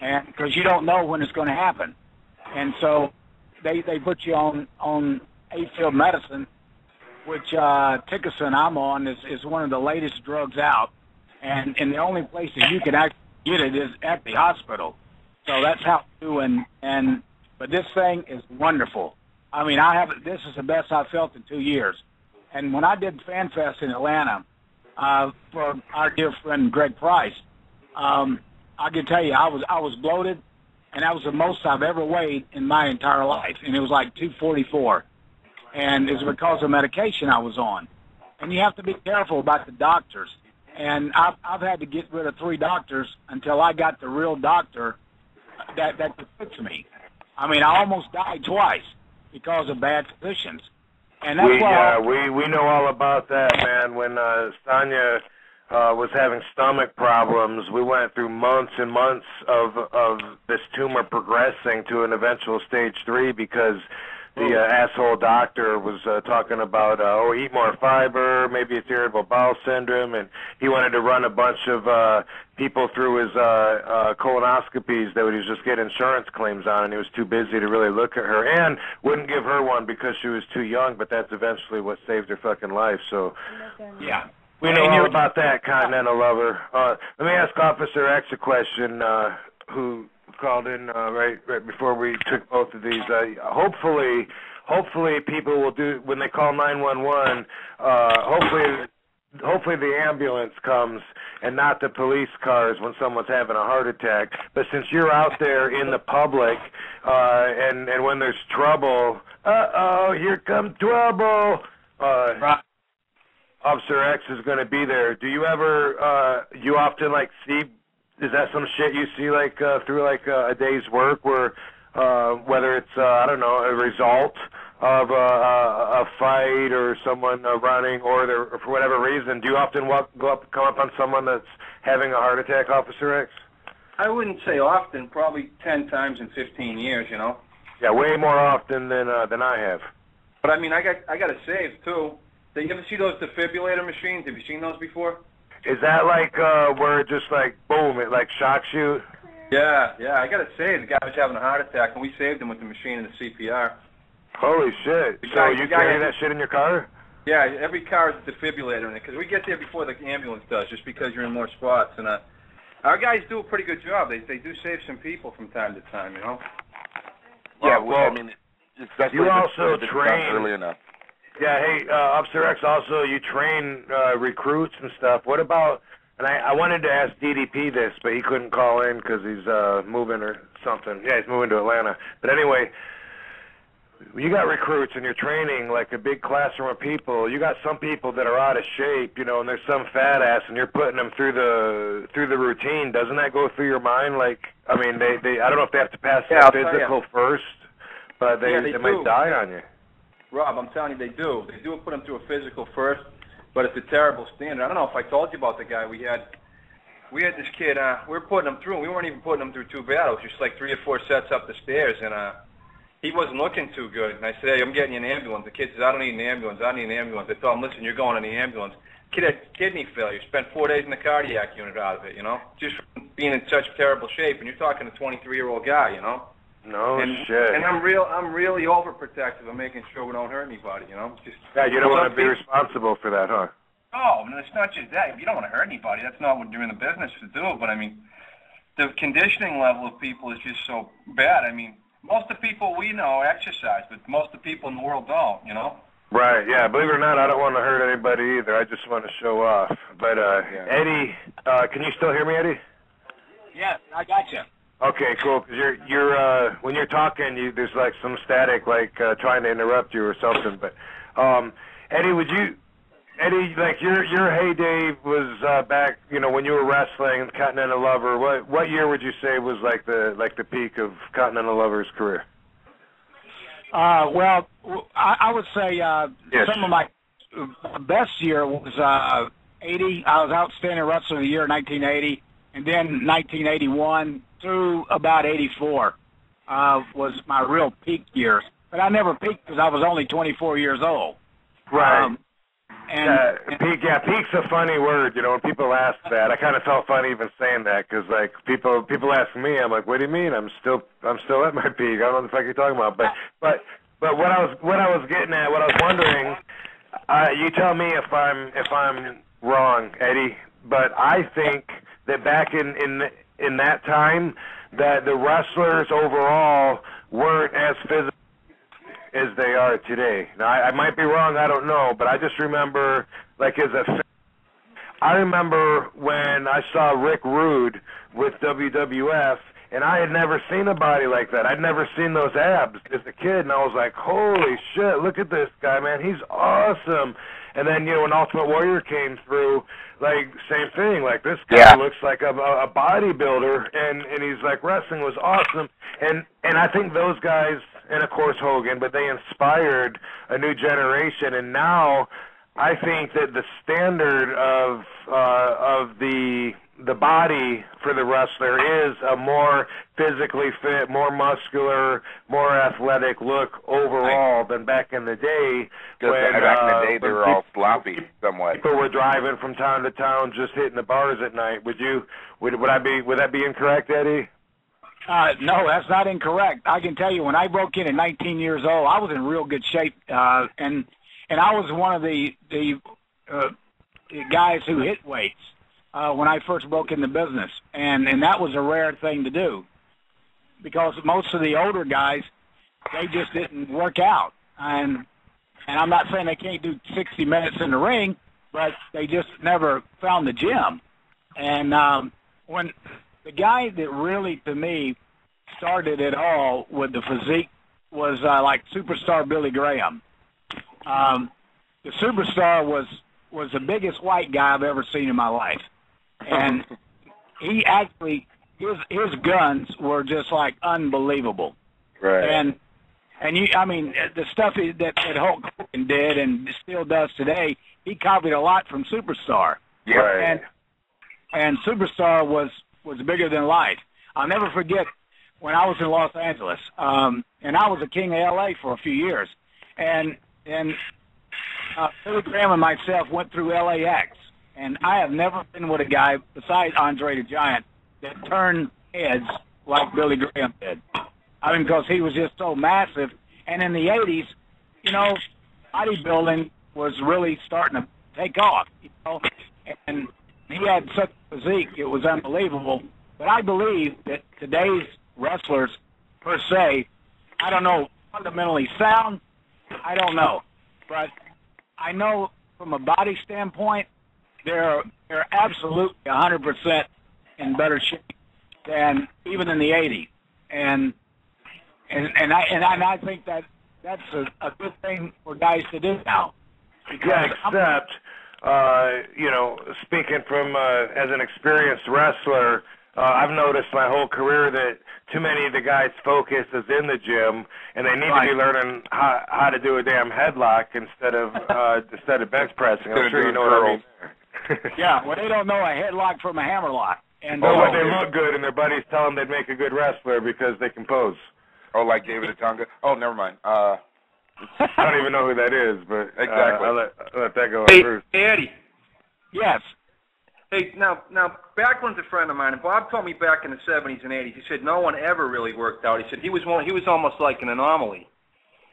and because you don't know when it's going to happen, and so they put you on A-field medicine, which Tickerson I'm on is one of the latest drugs out, and the only place that you can actually get it is at the hospital. So that's how I do, but this thing is wonderful. I mean, this is the best I've felt in 2 years. And when I did FanFest in Atlanta for our dear friend Greg Price, I can tell you I was bloated, and that was the most I've ever weighed in my entire life, and it was like 244. And it's because of medication I was on. And you have to be careful about the doctors. And I've had to get rid of 3 doctors until I got the real doctor that could fix me. I mean, I almost died twice because of bad physicians. And that's we know all about that, man. When Sonia was having stomach problems, we went through months and months of this tumor progressing to an eventual stage 3 because the asshole doctor was talking about, eat more fiber, maybe it's irritable bowel syndrome, and he wanted to run a bunch of people through his colonoscopies that he was just getting insurance claims on, and he was too busy to really look at her, and wouldn't give her one because she was too young, but that's eventually what saved her fucking life, so... Yeah. We know all about that, Continental Lover. Let me ask Officer X a question, who called in right before we took both of these. Hopefully people will do, when they call 911, hopefully the ambulance comes and not the police cars when someone's having a heart attack. But since you're out there in the public, and when there's trouble, here comes trouble, right. Officer X is going to be there. Do you ever, you often like see, is that some shit you see like through like a day's work where whether it's, I don't know, a result of a fight or someone running or for whatever reason, do you often come up on someone that's having a heart attack, Officer X? I wouldn't say often, probably 10 times in 15 years, you know. Yeah, way more often than I have. But I mean, I got a save too. Do you ever see those defibrillator machines? Have you seen those before? Is that like where it just like boom, it like shocks you? Yeah. I got to say, the guy was having a heart attack, and we saved him with the machine and the CPR. Holy shit! So you carry that shit in your car? Yeah, every car has a defibrillator in it, because we get there before the ambulance does, just because you're in more spots. And our guys do a pretty good job. They do save some people from time to time, you know? Yeah, well, I mean, that's you also train early enough. Yeah, hey, Officer X, also you train recruits and stuff. What about, and I wanted to ask DDP this, but he couldn't call in because he's moving or something. Yeah, he's moving to Atlanta. But anyway, you got recruits and you're training like a big classroom of people. You got some people that are out of shape, you know, and there's some fat ass, and you're putting them through the routine. Doesn't that go through your mind? Like, I mean, they I don't know if they have to pass the physical first, but they might die on you. Rob, I'm telling you, they do. They do put them through a physical first, but it's a terrible standard. I don't know if I told you about the guy we had. We had this kid. We were putting him through. We weren't even putting him through too bad. It was just like 3 or 4 sets up the stairs, and he wasn't looking too good. And I said, "Hey, I'm getting you an ambulance." The kid says, "I don't need an ambulance. I need an ambulance." I told him, "Listen, you're going in the ambulance." Kid had kidney failure. Spent 4 days in the cardiac unit out of it. You know, just from being in such terrible shape. And you're talking a 23-year-old guy. You know. No shit. And I'm really overprotective of making sure we don't hurt anybody, you know? Just, yeah, you don't want to be responsible for that, huh? No, it's not just that. If you don't want to hurt anybody, that's not what you're in the business to do. But, I mean, the conditioning level of people is just so bad. I mean, most of the people we know exercise, but most of the people in the world don't, you know? Right, yeah. Believe it or not, I don't want to hurt anybody either. I just want to show off. But, Eddie, can you still hear me, Eddie? Yes, I got you. Okay, cool. Cause you're when you're talking, there's like some static, like trying to interrupt you or something. But Eddie, like your heyday was back, you know, when you were wrestling Continental Lover. What year would you say was like the peak of Continental Lover's career? Well, I would say yes. Some of my best year was 80. I was Outstanding Wrestler of the Year in 1980, and then 1981 through about 84 was my real peak years. But I never peaked because I was only 24 years old. Right. Peak's a funny word, you know. When people ask that, I kind of felt funny even saying that because, like, people ask me, I'm like, what do you mean? I'm still at my peak. I don't know what the fuck you're talking about. But what I was getting at, what I was wondering, you tell me if I'm wrong, Eddie. But I think that back in that time, that the wrestlers overall weren't as physical as they are today. Now, I might be wrong, I don't know, but I just remember, like, I remember when I saw Rick Rude with WWF, and I had never seen a body like that. I'd never seen those abs as a kid, and I was like, holy shit, look at this guy, man, he's awesome. And then, you know, when Ultimate Warrior came through, like, same thing, like, this guy looks like a bodybuilder, and he's like, wrestling was awesome. And I think those guys, and of course Hogan, but they inspired a new generation, and now I think that the standard of the body for the wrestler is a more physically fit, more muscular, more athletic look overall than back in the day. When back in the day they were all sloppy somewhat. People were driving from town to town, just hitting the bars at night. Would that be incorrect, Eddie? No, that's not incorrect. I can tell you, when I broke in at 19 years old, I was in real good shape, and I was one of the guys who hit weights when I first broke in the business, and that was a rare thing to do because most of the older guys, they just didn't work out, and I'm not saying they can't do 60 minutes in the ring, but they just never found the gym. And when the guy that really, to me, started it all with the physique was like Superstar Billy Graham. The Superstar was the biggest white guy I've ever seen in my life, and he actually his guns were just like unbelievable. Right. And I mean, the stuff that Hulk Hogan did and still does today, he copied a lot from Superstar. Yeah. Right. And Superstar was bigger than life. I'll never forget when I was in Los Angeles, and I was a king of L.A. for a few years, and Billy Graham and myself went through LAX, and I have never been with a guy besides Andre the Giant that turned heads like Billy Graham did. I mean, because he was just so massive. And in the 80s, you know, bodybuilding was really starting to take off, you know, and he had such a physique, it was unbelievable. But I believe that today's wrestlers, per se, I don't know, fundamentally sound, I don't know. But I know from a body standpoint, they're absolutely 100% in better shape than even in the 80s. And I think that's a good thing for guys to do now. Yeah, except, you know, speaking from as an experienced wrestler, I've noticed my whole career that too many of the guys' focus is in the gym, and they need to be learning how to do a damn headlock instead of bench pressing. I'm sure you know what I mean. Yeah, well, they don't know a headlock from a hammerlock. And but they look good, and their buddies tell them they'd make a good wrestler because they can pose. Oh, like David Otunga? Oh, never mind. I don't even know who that is, but exactly. I'll let that go. Hey, Eddie. Yes. Hey, now, Backlund's a friend of mine, and Bob told me back in the 70s and 80s, he said no one ever really worked out. He said he was almost like an anomaly.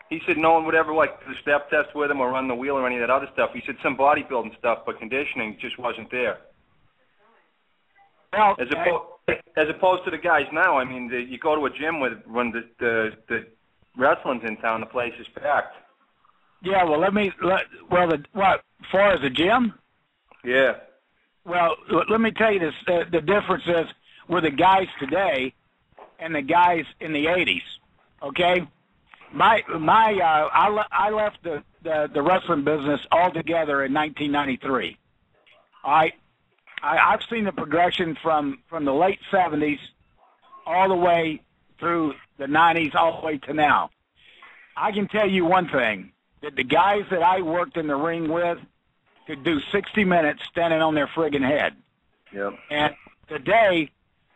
He said no one would ever like do the step test with him or run the wheel or any of that other stuff. He said some bodybuilding stuff, but conditioning just wasn't there. Well, as opposed to the guys now, I mean, you go to a gym when the wrestling's in town, the place is packed. Yeah, well, what, far as the gym? Yeah. Well, let me tell you this, the difference is with the guys today and the guys in the 80s, okay? I left the wrestling business altogether in 1993. I've seen the progression from the late 70s all the way through the 90s, all the way to now. I can tell you one thing, that the guys that I worked in the ring with could do 60 minutes standing on their friggin' head. Yep. And today,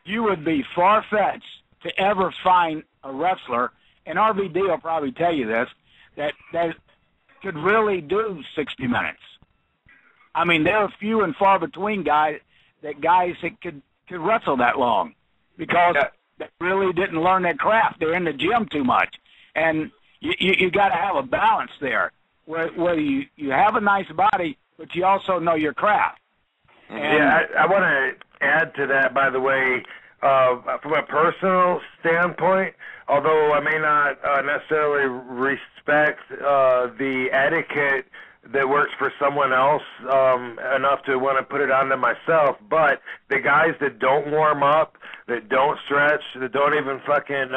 you would be far-fetched to ever find a wrestler, and RVD will probably tell you this, that could really do 60 minutes. I mean, there are few and far between guys that could wrestle that long because they really didn't learn their craft. They're in the gym too much. And you got to have a balance there where you have a nice body, but you also know your craft. Yeah, I want to add to that, by the way, from a personal standpoint, although I may not necessarily respect the etiquette that works for someone else enough to want to put it onto myself, but the guys that don't warm up, that don't stretch, that don't even fucking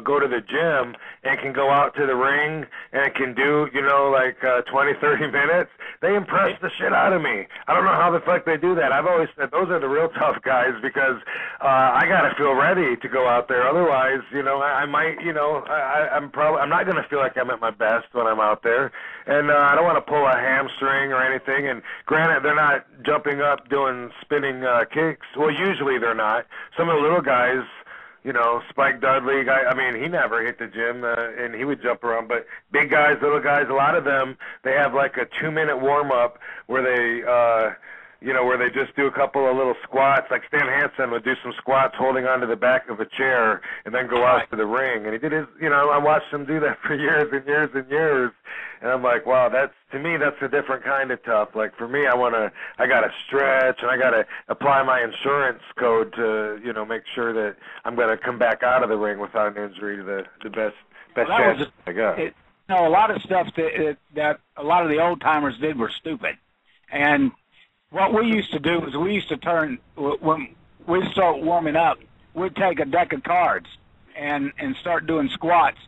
go to the gym and can go out to the ring and can do, 20, 30 minutes, they impress the shit out of me. I don't know how the fuck they do that. I've always said those are the real tough guys because I got to feel ready to go out there. Otherwise, I might, I'm not going to feel like I'm at my best when I'm out there. And I don't want to pull a hamstring or anything. And granted, they're not jumping up doing spinning kicks. Well, usually they're not. Some of the little guys, Spike Dudley, he never hit the gym, and he would jump around. But big guys, little guys, a lot of them, they have like a 2-minute warm-up where they, where they just do a couple of little squats. Like Stan Hansen would do some squats holding onto the back of a chair and then go out to the ring. And he did his, I watched him do that for years and years and years. And I'm like, wow, to me, that's a different kind of tough. Like for me, I got to stretch and I got to apply my insurance code to, make sure that I'm going to come back out of the ring without an injury to the best chance I got. A lot of stuff that a lot of the old timers did were stupid. And what we used to do is we used to turn, when we'd start warming up, we'd take a deck of cards and start doing squats,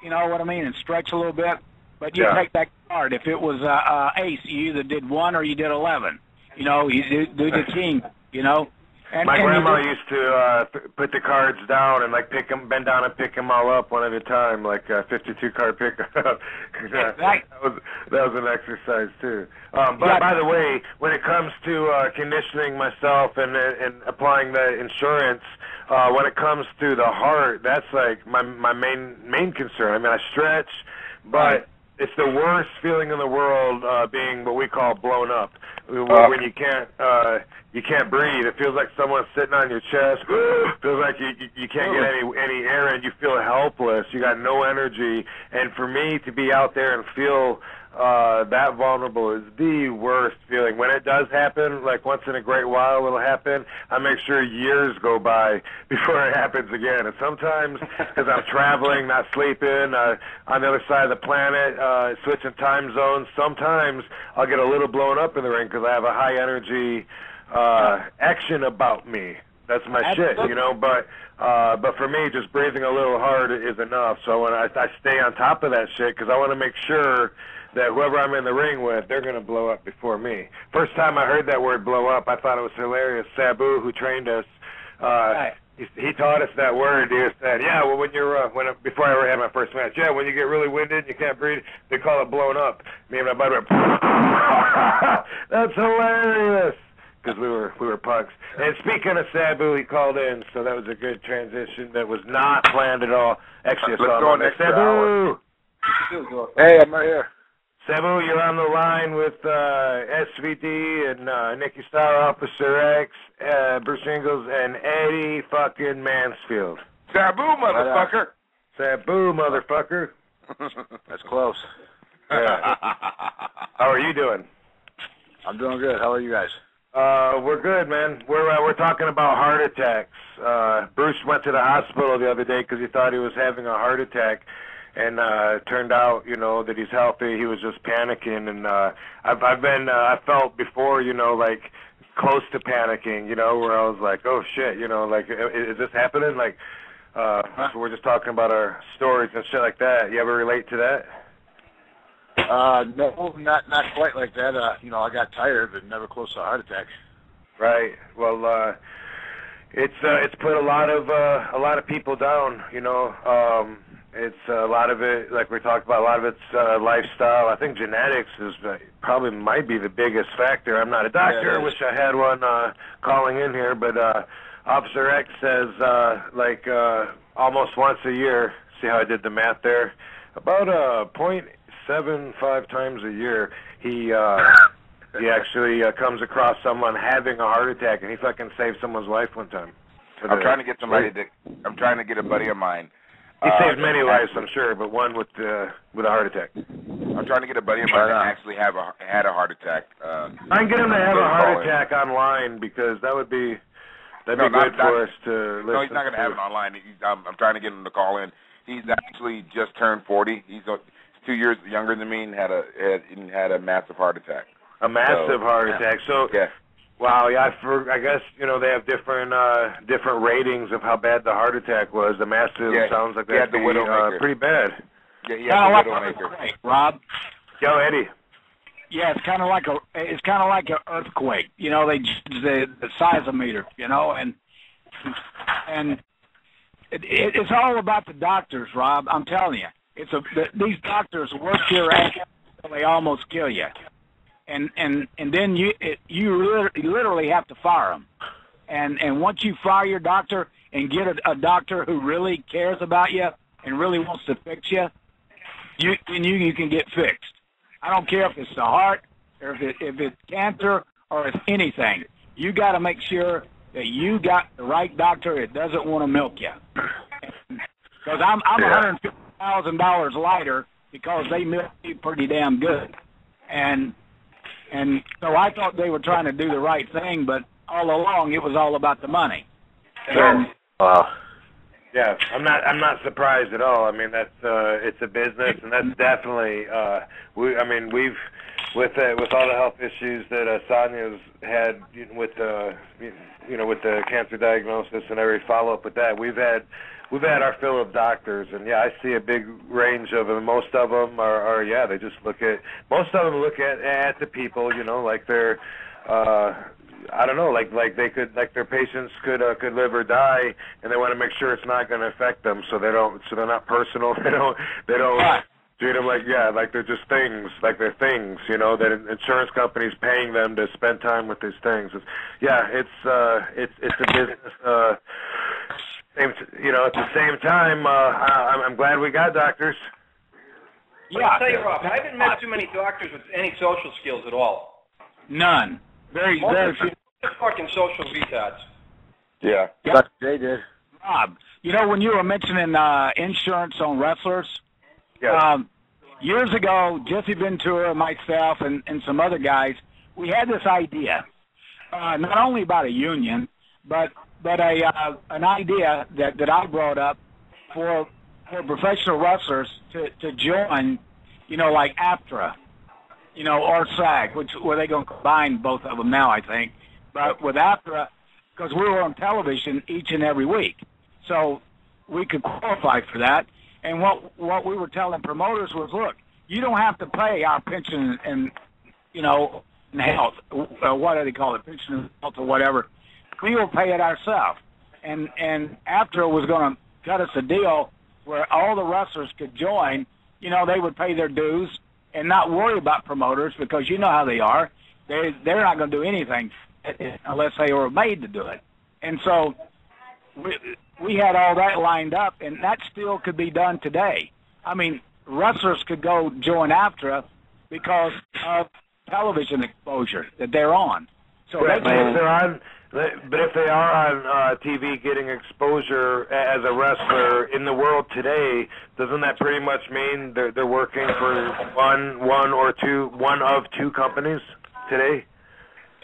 you know what I mean, and stretch a little bit. But you take that card. If it was ace, you either did 1 or you did 11. You do the king, And, my grandma used to put the cards down and bend down and pick them all up one at a time, like a 52-card pickup. That was an exercise too. But by the way, when it comes to conditioning myself and applying the insurance, when it comes to the heart, that's like my main concern. I mean, I stretch, but it's the worst feeling in the world being what we call blown up, when you can't breathe. It feels like someone's sitting on your chest. It feels like you can't get any air in. You feel helpless. You got no energy. And for me to be out there and feel that vulnerable is the worst feeling. When it does happen, like once in a great while it'll happen, I make sure years go by before it happens again. And sometimes, because I'm traveling, not sleeping, on the other side of the planet, switching time zones, sometimes I'll get a little blown up in the ring because I have a high energy action about me. That's my shit, but for me, just breathing a little hard is enough. So when I stay on top of that shit because I want to make sure that whoever I'm in the ring with, they're going to blow up before me. First time I heard that word blow up, I thought it was hilarious. Sabu, who trained us, he taught us that word. He said, well, when you're, before I ever had my first match, when you get really winded and you can't breathe, they call it blown up. Me and my buddy went, that's hilarious. Because we were punks. And speaking of Sabu, he called in, so that was a good transition. That was not planned at all. Actually, I saw him next Sabu! Hey, I'm right here. Sabu, you're on the line with SVD and Nikki Star, Officer X, Bruce Ingles, and Eddie fucking Mansfield. Sabu, motherfucker! Sabu, motherfucker. That's close. Yeah. How are you doing? I'm doing good. How are you guys? We're good, man. We're talking about heart attacks. Bruce went to the hospital the other day because he thought he was having a heart attack, and it turned out, that he's healthy. He was just panicking, and I felt before, like close to panicking, where I was like, oh shit, like is this happening? Like, so we're just talking about our stories and shit like that. You ever relate to that? No, not quite like that. I got tired, but never close to a heart attack. Right. Well, it's put a lot of people down. It's a lot of it, like we talked about. A lot of it's lifestyle. I think genetics is probably might be the biggest factor. I'm not a doctor. I wish I had one calling in here, but Officer X says almost once a year. See how I did the math there? About 0.75 times a year, he he actually comes across someone having a heart attack, and he fucking saved someone's life one time. I'm trying to get somebody to. I'm trying to get a buddy of mine. He saved many lives, I'm sure, but one with a heart attack. I'm trying to get a buddy of mine to actually had a heart attack. I can get him to have a heart attack online because that'd be good for us to listen. No, he's not going to have it online. I'm trying to get him to call in. He's actually just turned 40. He's 2 years younger than me and had a massive heart attack. A massive heart attack. So yeah. Wow, yeah, I guess, they have different ratings of how bad the heart attack was. The massive sounds like that'd be pretty bad. Yeah, he had the Widowmaker. Rob? Yo, Eddie. Yeah, it's kind of like an earthquake. The seismometer, and it's all about the doctors, Rob. I'm telling you, these doctors work your ass until they almost kill you. And then you literally have to fire them, and once you fire your doctor and get a doctor who really cares about you and really wants to fix you, you can get fixed. I don't care if it's the heart or if it's cancer or if anything. You got to make sure that you got the right doctor that doesn't want to milk you. Because I'm $150,000 lighter because they milk me pretty damn good, and so I thought they were trying to do the right thing, but all along it was all about the money. Sure. Yeah, I'm not surprised at all. I mean, that's it's a business, and that's definitely we've with all the health issues that Sonia's had with the cancer diagnosis and every follow up with that. We've had our fill of doctors, and yeah, I see a big range of them. Most of them are they just look at the people, like they're I don't know, like their patients could live or die, and they want to make sure it's not going to affect them, so they're not personal. They don't treat them like they're just things, like they're things, that insurance companies paying them to spend time with these things. It's a business. At the same time, I'm glad we got doctors. Yeah, I'll tell you, Rob, I haven't met too many doctors with any social skills at all. None. Very few. Just fucking social retards. Yeah. Yep. They did. Rob, when you were mentioning insurance on wrestlers, yes. Years ago, Jesse Ventura, myself, and some other guys, we had this idea, not only about a union, but an idea that I brought up for professional wrestlers to join, like APTRA, or SAG, where they're going to combine both of them now, I think. But with APTRA, because we were on television each and every week, so we could qualify for that. And what we were telling promoters was, look, you don't have to pay our pension and health, what do they call it, pension and health or whatever. We will pay it ourselves. And APTRA was going to cut us a deal where all the wrestlers could join. They would pay their dues and not worry about promoters, because you know how they are. They're not going to do anything unless they were made to do it. And so we had all that lined up, and that still could be done today. I mean, wrestlers could go join APTRA because of television exposure that they're on. So But if they are on TV getting exposure as a wrestler in the world today, doesn't that pretty much mean they're working for one of two companies today?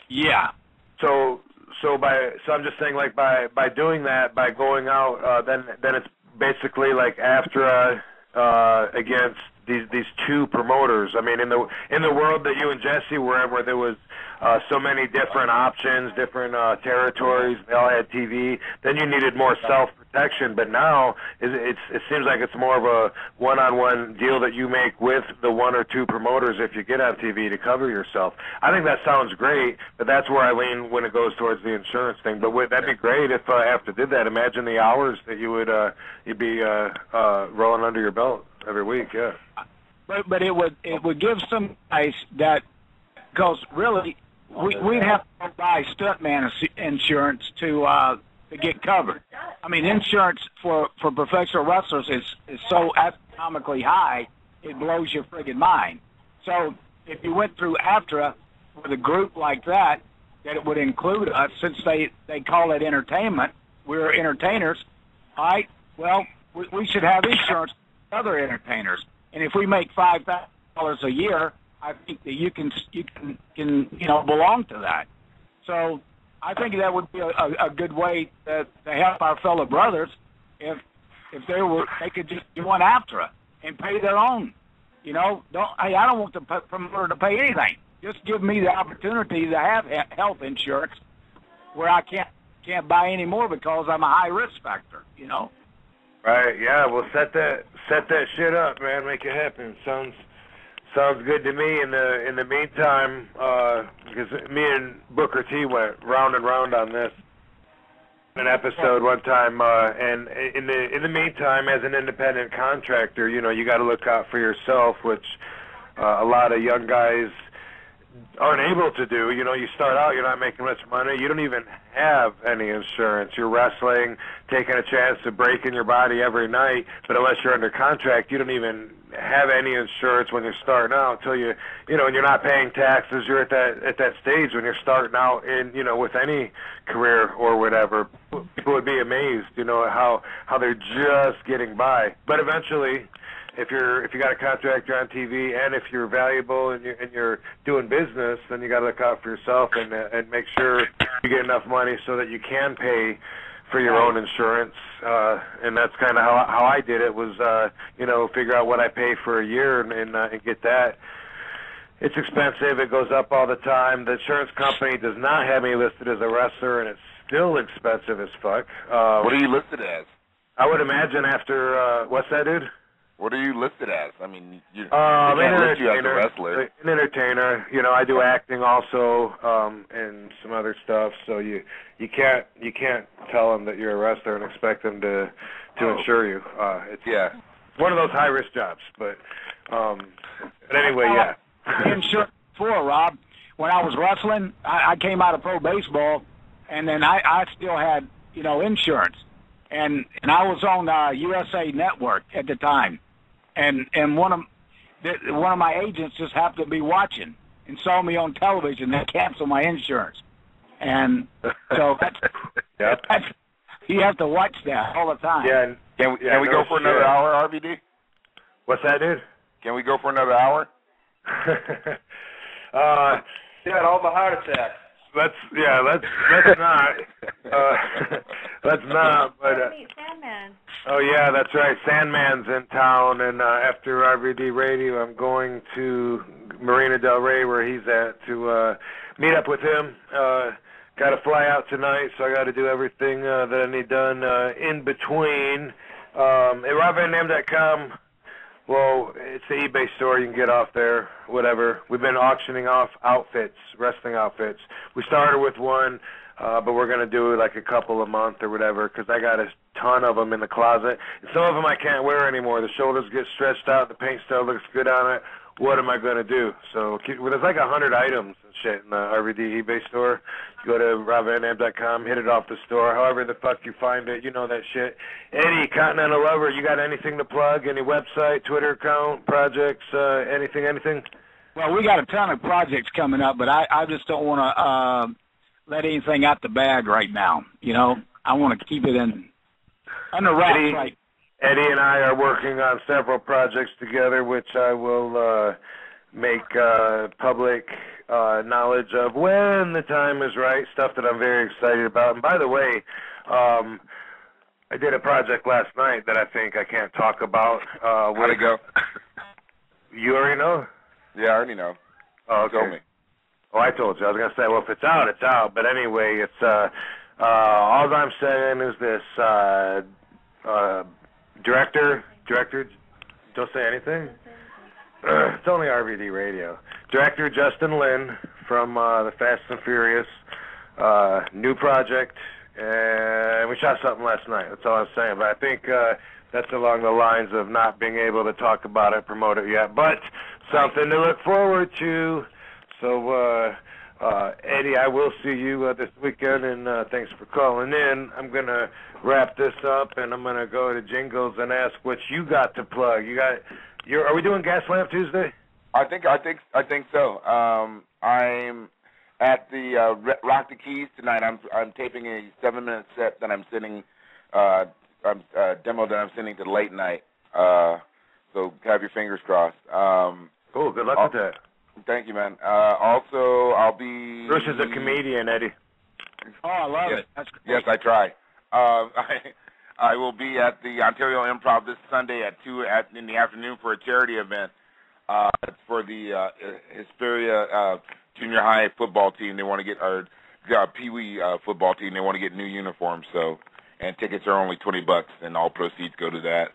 Yeah. So I'm just saying, like, by doing that, by going out, then it's basically like APTRA against these two promoters. I mean, in the world that you and Jesse were in, where there was so many different options, different territories, they all had TV, then you needed more self-protection. But now it seems like it's more of a one-on-one deal that you make with the one or two promoters if you get on TV to cover yourself. I think that sounds great, but that's where I lean when it goes towards the insurance thing. But that'd be great if APTRA did that. Imagine the hours that you'd be rolling under your belt every week. Yeah. But it would give some guys that, because really we'd have to buy stuntman insurance to get covered. I mean, insurance for professional wrestlers is so astronomically high, it blows your friggin' mind. So if you went through APTRA, with a group like that it would include us, since they call it entertainment. We're entertainers. All right. Well, we should have insurance for other entertainers. And if we make $5,000 a year, I think that you can belong to that. So I think that would be a good way to help our fellow brothers if they could just join after it and pay their own. I don't want the promoter to pay anything. Just give me the opportunity to have health insurance where I can't buy any more because I'm a high risk factor. Right. Yeah. Well, set that shit up, man. Make it happen. Sounds good to me. In the meantime, because me and Booker T went round and round on this in an episode one time, and in the meantime, as an independent contractor, you got to look out for yourself, which a lot of young guys aren't able to do. You start out, you're not making much money. You don't even have any insurance. You're wrestling, taking a chance of breaking your body every night, but unless you're under contract, you don't even have any insurance when you're starting out until and you're not paying taxes. You're at that stage when you're starting out in, with any career or whatever. People would be amazed, how they're just getting by. But eventually, if you got a contractor on TV, and if you're valuable and you're doing business, then you got to look out for yourself and make sure you get enough money so that you can pay for your own insurance. And that's kind of how I did it. Was figure out what I pay for a year and get that. It's expensive. It goes up all the time. The insurance company does not have me listed as a wrestler, and it's still expensive as fuck. What are you listed as? I would imagine after what's that, dude? What are you listed as? I mean, you I'm can't an list you as a entertainer. wrestler. An entertainer. I do acting also, and some other stuff. So you can't tell them that you're a wrestler and expect them to insure you. It's one of those high risk jobs. But anyway, yeah. Insurance before, Rob. When I was wrestling, I came out of pro baseball, and then I still had insurance, and I was on USA Network at the time. And one of my agents just happened to be watching and saw me on television. They canceled my insurance, and so that's you have to watch that all the time. Yeah. Can we go for another hour, RVD? What's that, dude? Can we go for another hour? Yeah, all the heart attacks. Let's not. Let's not. But Sandman. oh yeah, that's right. Sandman's in town, and after RVD Radio, I'm going to Marina Del Rey, where he's at, to meet up with him. Got to fly out tonight, so I got to do everything that I need done in between. At RobVanDam.com. Well, it's the eBay store. You can get off there, whatever. We've been auctioning off outfits, wrestling outfits. We started with one, but we're going to do like a couple a month or whatever, because I got a ton of them in the closet. And some of them I can't wear anymore. The shoulders get stretched out. The paint still looks good on it. What am I going to do? So there's like 100 items and shit in the RVD eBay store. You go to RobVanDam.com, hit it off the store. However the fuck you find it, you know that shit. Eddie, Continental Lover, you got anything to plug? Any website, Twitter account, projects, anything? Well, we got a ton of projects coming up, but I just don't want to let anything out the bag right now. I want to keep it under wraps. Right. Eddie and I are working on several projects together, which I will make public knowledge of when the time is right, stuff that I'm very excited about. And by the way, I did a project last night that I think I can't talk about. How'd it go? You already know? Yeah, I already know. Oh, okay. You told me. Oh, I told you. I was going to say, well, if it's out, it's out. But anyway, it's all I'm saying is this. Director, don't say anything. It's only RVD Radio. Director Justin Lin from the Fast and Furious, new project, and we shot something last night. That's all I'm saying. But I think that's along the lines of not being able to talk about it, promote it yet, but something to look forward to. So, Eddie, I will see you this weekend, and thanks for calling in. I'm going to wrap this up, and I'm going to go to Jingles and ask what you got to plug. Are we doing Gas Lamp Tuesday? I think so. I'm at the Rock the Keys tonight. I'm taping a 7-minute set that I'm sending, demo that I'm sending to late night. So have your fingers crossed. Cool. Good luck with that. Thank you, man. Also, I'll be. Bruce is a comedian, Eddie. Oh, I love it. That's great. Yes, I try. I will be at the Ontario Improv this Sunday at 2 in the afternoon for a charity event. It's for the Hesperia junior high football team. They want to get our Pee Wee football team. They want to get new uniforms. And tickets are only $20, and all proceeds go to that.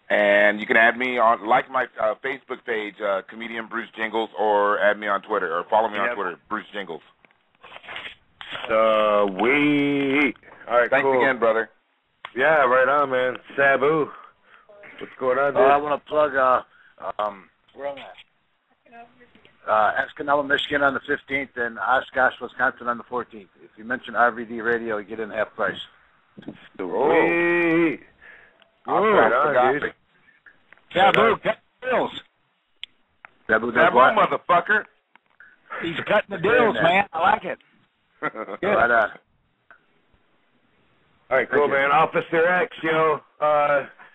And you can add me on, like my Facebook page, comedian Bruce Jingles, or add me on Twitter, or follow me on Twitter, Bruce Jingles. Sweet. All right, Thanks again, brother. Yeah, right on, man. Sabu, what's going on, dude? I want to plug, where am I? Escanaba, Michigan on the 15th, and Oshkosh, Wisconsin on the 14th. If you mention RVD Radio, you get in half price. Sweet. Right on, dude. Sabu, cut the deals. Sabu, motherfucker. He's cutting the deals, man. I like it. Good. Right on. All right, cool, man. Officer X, yo,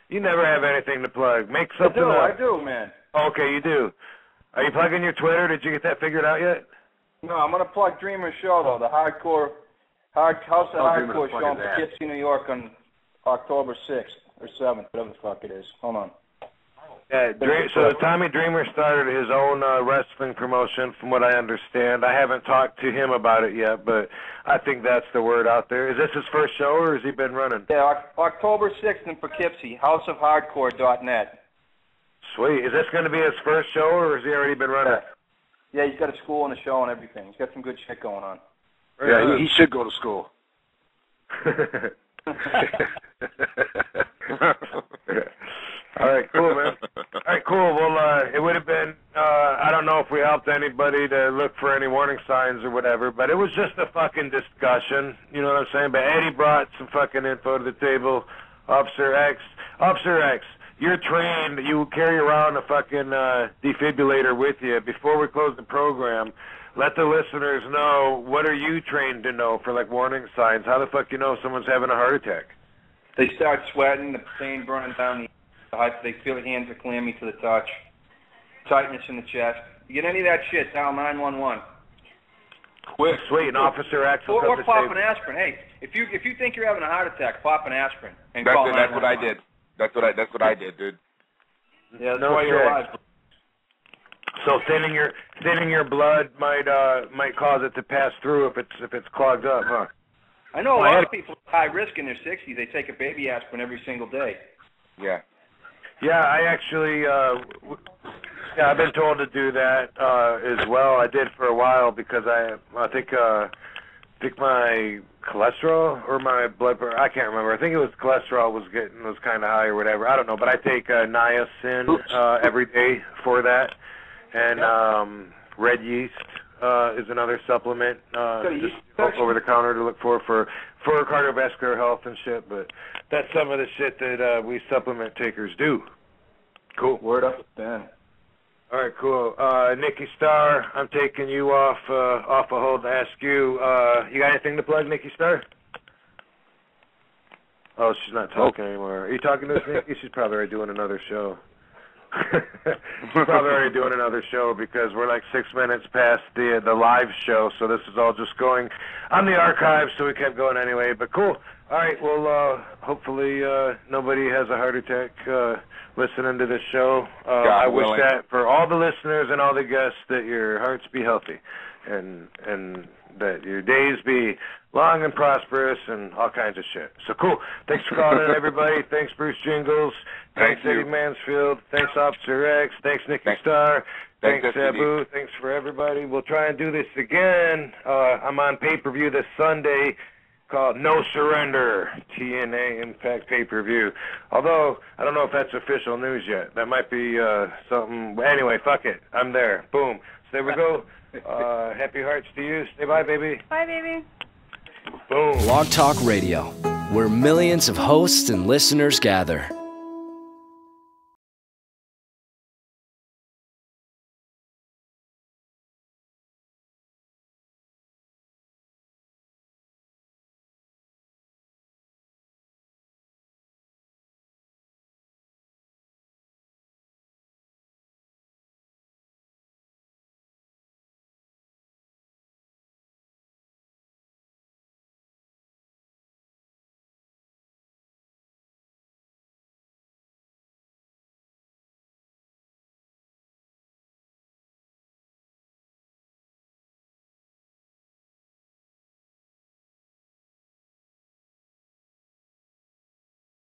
you never have anything to plug. Make something up. I do, man. Okay, you do. Are you plugging your Twitter? Did you get that figured out yet? No, I'm going to plug Dreamer's show, though, the House of Hardcore show in Poughkeepsie, New York on October 6th or 7th, whatever the fuck it is. Hold on. Yeah, so Tommy Dreamer started his own wrestling promotion, from what I understand. I haven't talked to him about it yet, but I think that's the word out there. Is this his first show, or has he been running? Yeah, October 6th in Poughkeepsie, houseofhardcore.net. Sweet. Is this going to be his first show, or has he already been running? Yeah, he's got a school and a show and everything. He's got some good shit going on. Yeah, he should go to school. All right, cool, man. All right, cool. Well, it would have been, I don't know if we helped anybody to look for any warning signs or whatever, but it was just a fucking discussion, you know what I'm saying? But Eddie brought some fucking info to the table. Officer X, you're trained. You carry around a fucking defibrillator with you. Before we close the program, let the listeners know, what are you trained to know for, like, warning signs? How the fuck you know someone's having a heart attack? They start sweating, the pain burning down they feel the hands are clammy to the touch, tightness in the chest. You get any of that shit, dial 911. Quick, sweet, and Officer X will or pop an aspirin. Hey, if you think you're having a heart attack, pop an aspirin and call 911. That's what I did. That's what I did, dude. Yeah, that's why you're alive. So thinning your blood might cause it to pass through if it's clogged up, huh? I know a lot of people high risk in their 60s. They take a baby aspirin every single day. Yeah. Yeah, I actually, I've been told to do that as well. I did for a while because I think my cholesterol or my blood pressure, I can't remember. I think it was cholesterol was kind of high or whatever. I don't know, but I take niacin every day for that, and red yeast is another supplement just over the counter to look for cardiovascular health and shit. But that's some of the shit that we supplement takers do. Cool. Word up, Ben. All right, cool. Nikki Starr, I'm taking you off a hold to ask you. You got anything to plug, Nikki Starr? Oh, she's not talking anymore. Are you talking to us, Nikki? She's probably already doing another show. She's probably already doing another show because we're like 6 minutes past the live show, so this is all just going on the archive, so we kept going anyway. But cool. All right, well, hopefully nobody has a heart attack listening to this show. I wish that for all the listeners and all the guests that your hearts be healthy and that your days be long and prosperous and all kinds of shit. So cool. Thanks for calling in, everybody. Thanks, Bruce Jingles. Thanks, Eddie Mansfield. Thanks, Officer X. Thanks, Nikki Starr. Thanks, Sabu. Thanks for everybody. We'll try and do this again. I'm on pay-per-view this Sunday called No Surrender, TNA Impact pay-per-view. Although, I don't know if that's official news yet. That might be something. Anyway, fuck it. I'm there. Boom. So there we go. Happy hearts to you. Stay bye, baby. Bye, baby. Boom. Blog Talk Radio, where millions of hosts and listeners gather.